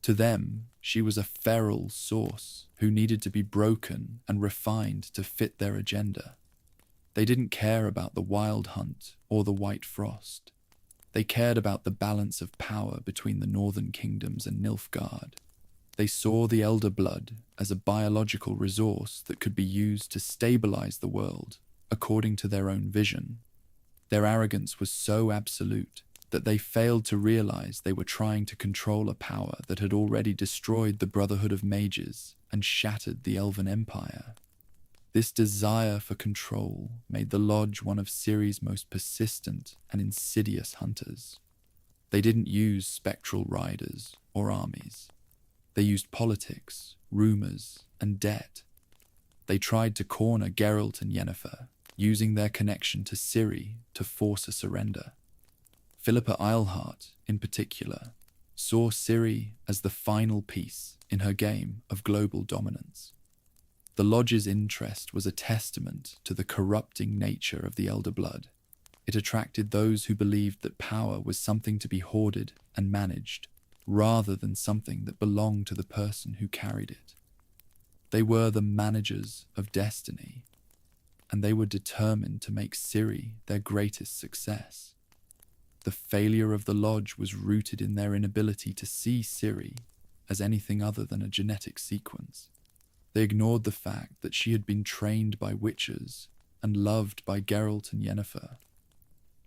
A: To them, she was a feral source who needed to be broken and refined to fit their agenda. They didn't care about the Wild Hunt or the White Frost. They cared about the balance of power between the northern kingdoms and Nilfgaard. They saw the elder blood as a biological resource that could be used to stabilize the world according to their own vision. Their arrogance was so absolute that they failed to realize they were trying to control a power that had already destroyed the Brotherhood of Mages and shattered the Elven Empire. This desire for control made the Lodge one of Ciri's most persistent and insidious hunters. They didn't use spectral riders or armies. They used politics, rumors, and debt. They tried to corner Geralt and Yennefer, using their connection to Ciri to force a surrender. Philippa Eilhart, in particular, saw Ciri as the final piece in her game of global dominance. The Lodge's interest was a testament to the corrupting nature of the elder blood. It attracted those who believed that power was something to be hoarded and managed, rather than something that belonged to the person who carried it. They were the managers of destiny, and they were determined to make Ciri their greatest success. The failure of the Lodge was rooted in their inability to see Ciri as anything other than a genetic sequence. They ignored the fact that she had been trained by witchers and loved by Geralt and Yennefer.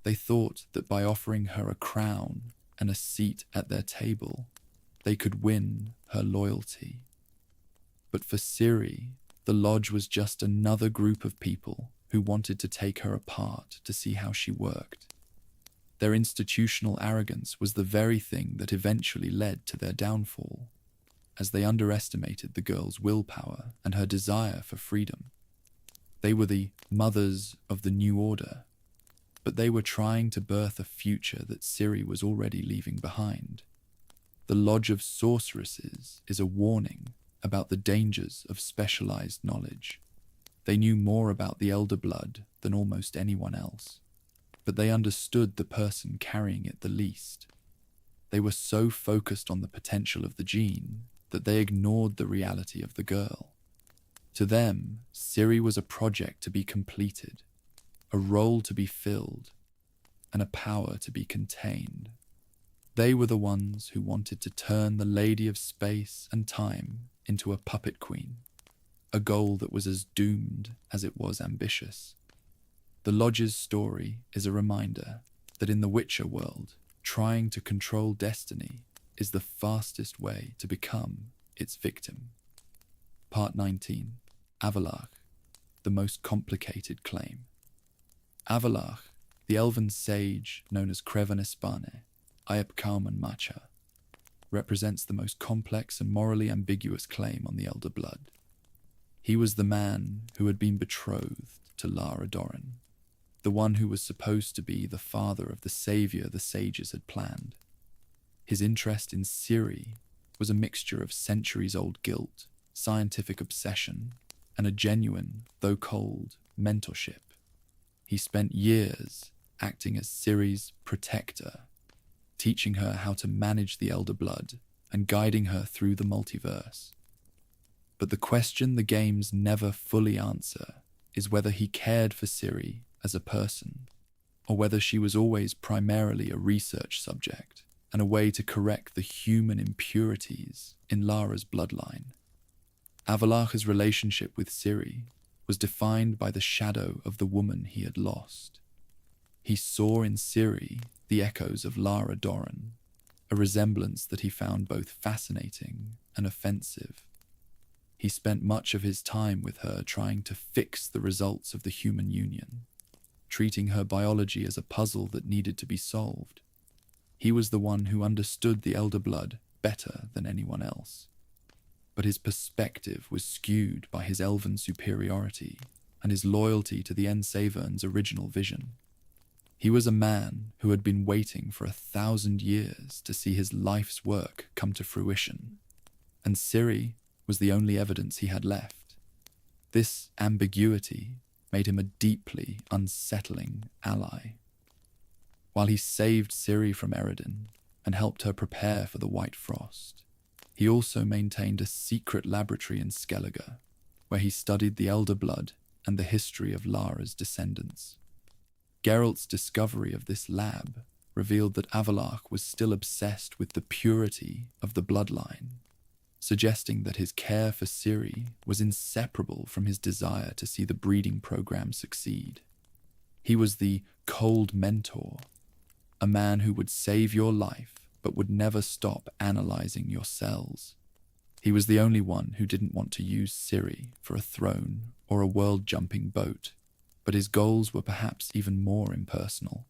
A: They thought that by offering her a crown and a seat at their table, they could win her loyalty. But for Ciri, the Lodge was just another group of people who wanted to take her apart to see how she worked. Their institutional arrogance was the very thing that eventually led to their downfall, as they underestimated the girl's willpower and her desire for freedom. They were the mothers of the New Order, but they were trying to birth a future that Ciri was already leaving behind. The Lodge of Sorceresses is a warning about the dangers of specialized knowledge. They knew more about the elder blood than almost anyone else, but they understood the person carrying it the least. They were so focused on the potential of the gene that they ignored the reality of the girl. To them, Ciri was a project to be completed, a role to be filled, and a power to be contained. They were the ones who wanted to turn the Lady of Space and Time into a puppet queen, a goal that was as doomed as it was ambitious. The Lodge's story is a reminder that in the Witcher world, trying to control destiny is the fastest way to become its victim. Part 19. Avallac'h, the most complicated claim. Avallac'h, the elven sage known as Crevan Espane, Ayep Kauman Macha, represents the most complex and morally ambiguous claim on the Elder Blood. He was the man who had been betrothed to Lara Dorren, the one who was supposed to be the father of the savior the sages had planned. His interest in Ciri was a mixture of centuries-old guilt, scientific obsession, and a genuine, though cold, mentorship. He spent years acting as Ciri's protector, teaching her how to manage the Elder Blood and guiding her through the multiverse. But the question the games never fully answer is whether he cared for Ciri as a person, or whether she was always primarily a research subject and a way to correct the human impurities in Lara's bloodline. Avallac'h's relationship with Ciri was defined by the shadow of the woman he had lost. He saw in Ciri the echoes of Lara Dorren, a resemblance that he found both fascinating and offensive. He spent much of his time with her trying to fix the results of the human union, treating her biology as a puzzle that needed to be solved. He was the one who understood the Elder Blood better than anyone else. But his perspective was skewed by his elven superiority and his loyalty to the Ensavern's original vision. He was a man who had been waiting for 1,000 years to see his life's work come to fruition, and Ciri was the only evidence he had left. This ambiguity made him a deeply unsettling ally. While he saved Ciri from Eredin and helped her prepare for the White Frost, he also maintained a secret laboratory in Skellige, where he studied the Elder Blood and the history of Lara's descendants. Geralt's discovery of this lab revealed that Avallac'h was still obsessed with the purity of the bloodline, suggesting that his care for Ciri was inseparable from his desire to see the breeding program succeed. He was the cold mentor, a man who would save your life but would never stop analyzing your cells. He was the only one who didn't want to use Ciri for a throne or a world-jumping boat, but his goals were perhaps even more impersonal.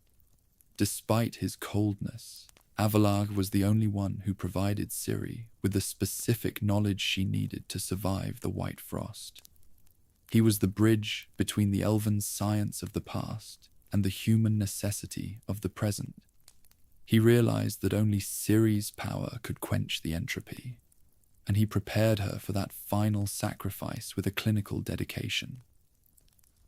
A: Despite his coldness, Avallac'h was the only one who provided Ciri with the specific knowledge she needed to survive the White Frost. He was the bridge between the elven science of the past and the human necessity of the present. He realized that only Ciri's power could quench the entropy, and he prepared her for that final sacrifice with a clinical dedication.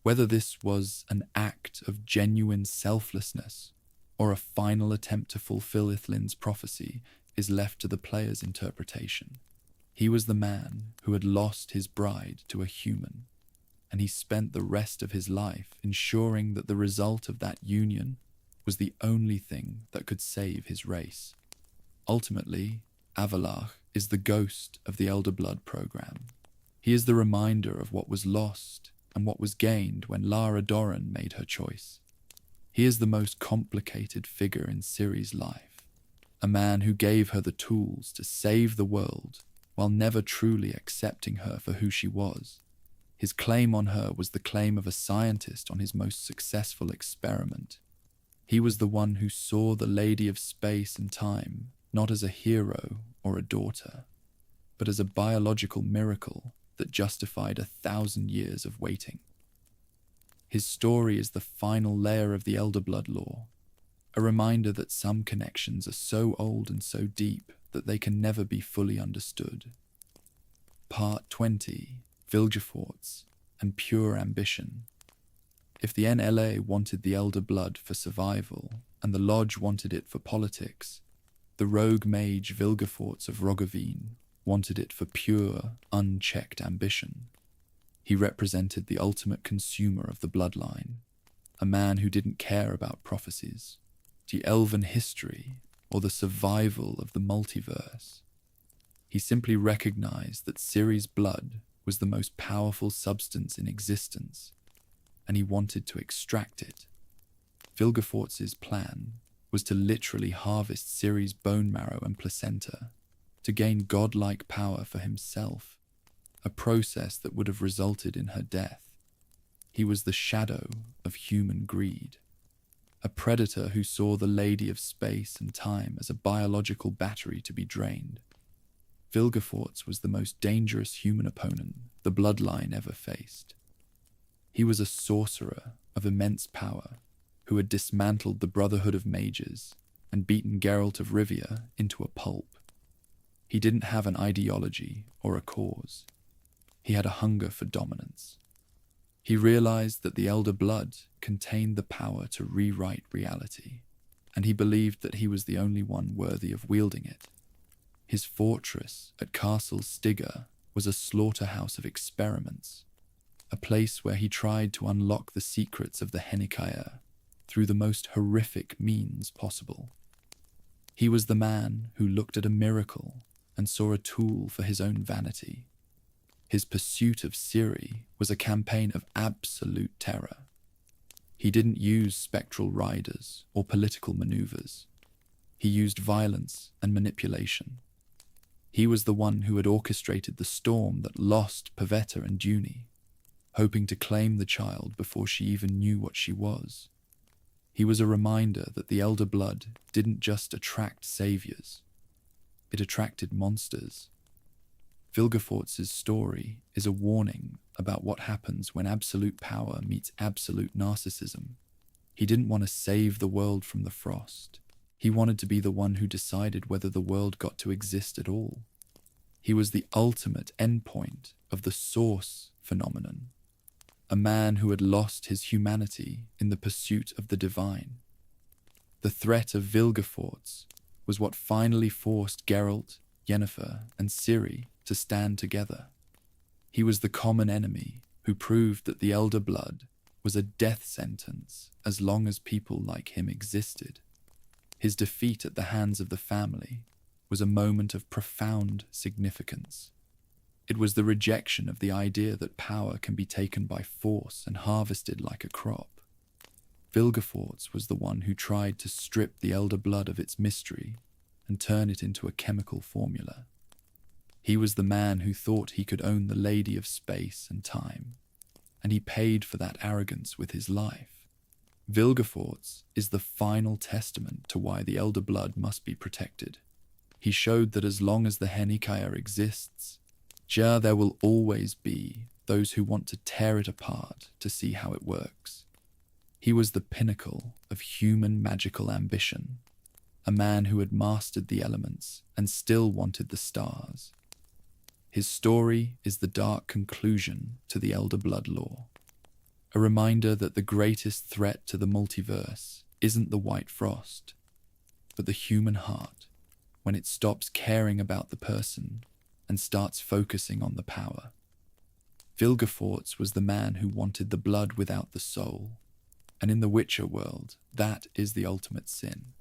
A: Whether this was an act of genuine selflessness or a final attempt to fulfill Ithlin's prophecy is left to the player's interpretation. He was the man who had lost his bride to a human, and he spent the rest of his life ensuring that the result of that union was the only thing that could save his race. Ultimately, Avallac'h is the ghost of the Elder Blood program. He is the reminder of what was lost and what was gained when Lara Dorren made her choice. He is the most complicated figure in Ciri's life, a man who gave her the tools to save the world while never truly accepting her for who she was. His claim on her was the claim of a scientist on his most successful experiment. He was the one who saw the Lady of Space and Time not as a hero or a daughter, but as a biological miracle that justified 1,000 years of waiting. His story is the final layer of the Elder Blood lore, a reminder that some connections are so old and so deep that they can never be fully understood. Part 20. Vilgefortz, and pure ambition. If the Aen Elle wanted the elder blood for survival, and the Lodge wanted it for politics, the rogue mage Vilgefortz of Roggeveen wanted it for pure, unchecked ambition. He represented the ultimate consumer of the bloodline, a man who didn't care about prophecies, the elven history, or the survival of the multiverse. He simply recognized that Ciri's blood was the most powerful substance in existence, and he wanted to extract it. Vilgefortz's plan was to literally harvest Ciri's bone marrow and placenta to gain godlike power for himself, a process that would have resulted in her death. He was the shadow of human greed, a predator who saw the Lady of Space and Time as a biological battery to be drained. Vilgefortz was the most dangerous human opponent the bloodline ever faced. He was a sorcerer of immense power who had dismantled the Brotherhood of Mages and beaten Geralt of Rivia into a pulp. He didn't have an ideology or a cause. He had a hunger for dominance. He realized that the Elder Blood contained the power to rewrite reality, and he believed that he was the only one worthy of wielding it. His fortress at Castle Stygia was a slaughterhouse of experiments, a place where he tried to unlock the secrets of the Henicaya through the most horrific means possible. He was the man who looked at a miracle and saw a tool for his own vanity. His pursuit of Ciri was a campaign of absolute terror. He didn't use spectral riders or political maneuvers. He used violence and manipulation. He was the one who had orchestrated the storm that lost Pavetta and Junie, hoping to claim the child before she even knew what she was. He was a reminder that the Elder Blood didn't just attract saviors, it attracted monsters. Vilgefortz's story is a warning about what happens when absolute power meets absolute narcissism. He didn't want to save the world from the frost. He wanted to be the one who decided whether the world got to exist at all. He was the ultimate endpoint of the source phenomenon, a man who had lost his humanity in the pursuit of the divine. The threat of Vilgefortz was what finally forced Geralt, Yennefer, and Ciri to stand together. He was the common enemy who proved that the Elder Blood was a death sentence as long as people like him existed. His defeat at the hands of the family was a moment of profound significance. It was the rejection of the idea that power can be taken by force and harvested like a crop. Vilgefortz was the one who tried to strip the Elder Blood of its mystery and turn it into a chemical formula. He was the man who thought he could own the Lady of Space and Time, and he paid for that arrogance with his life. Vilgefortz is the final testament to why the Elder Blood must be protected. He showed that as long as the Henicaya exists, there will always be those who want to tear it apart to see how it works. He was the pinnacle of human magical ambition, a man who had mastered the elements and still wanted the stars. His story is the dark conclusion to the Elder Blood lore, a reminder that the greatest threat to the multiverse isn't the White Frost, but the human heart, when it stops caring about the person and starts focusing on the power. Vilgefortz was the man who wanted the blood without the soul, and in the Witcher world, that is the ultimate sin.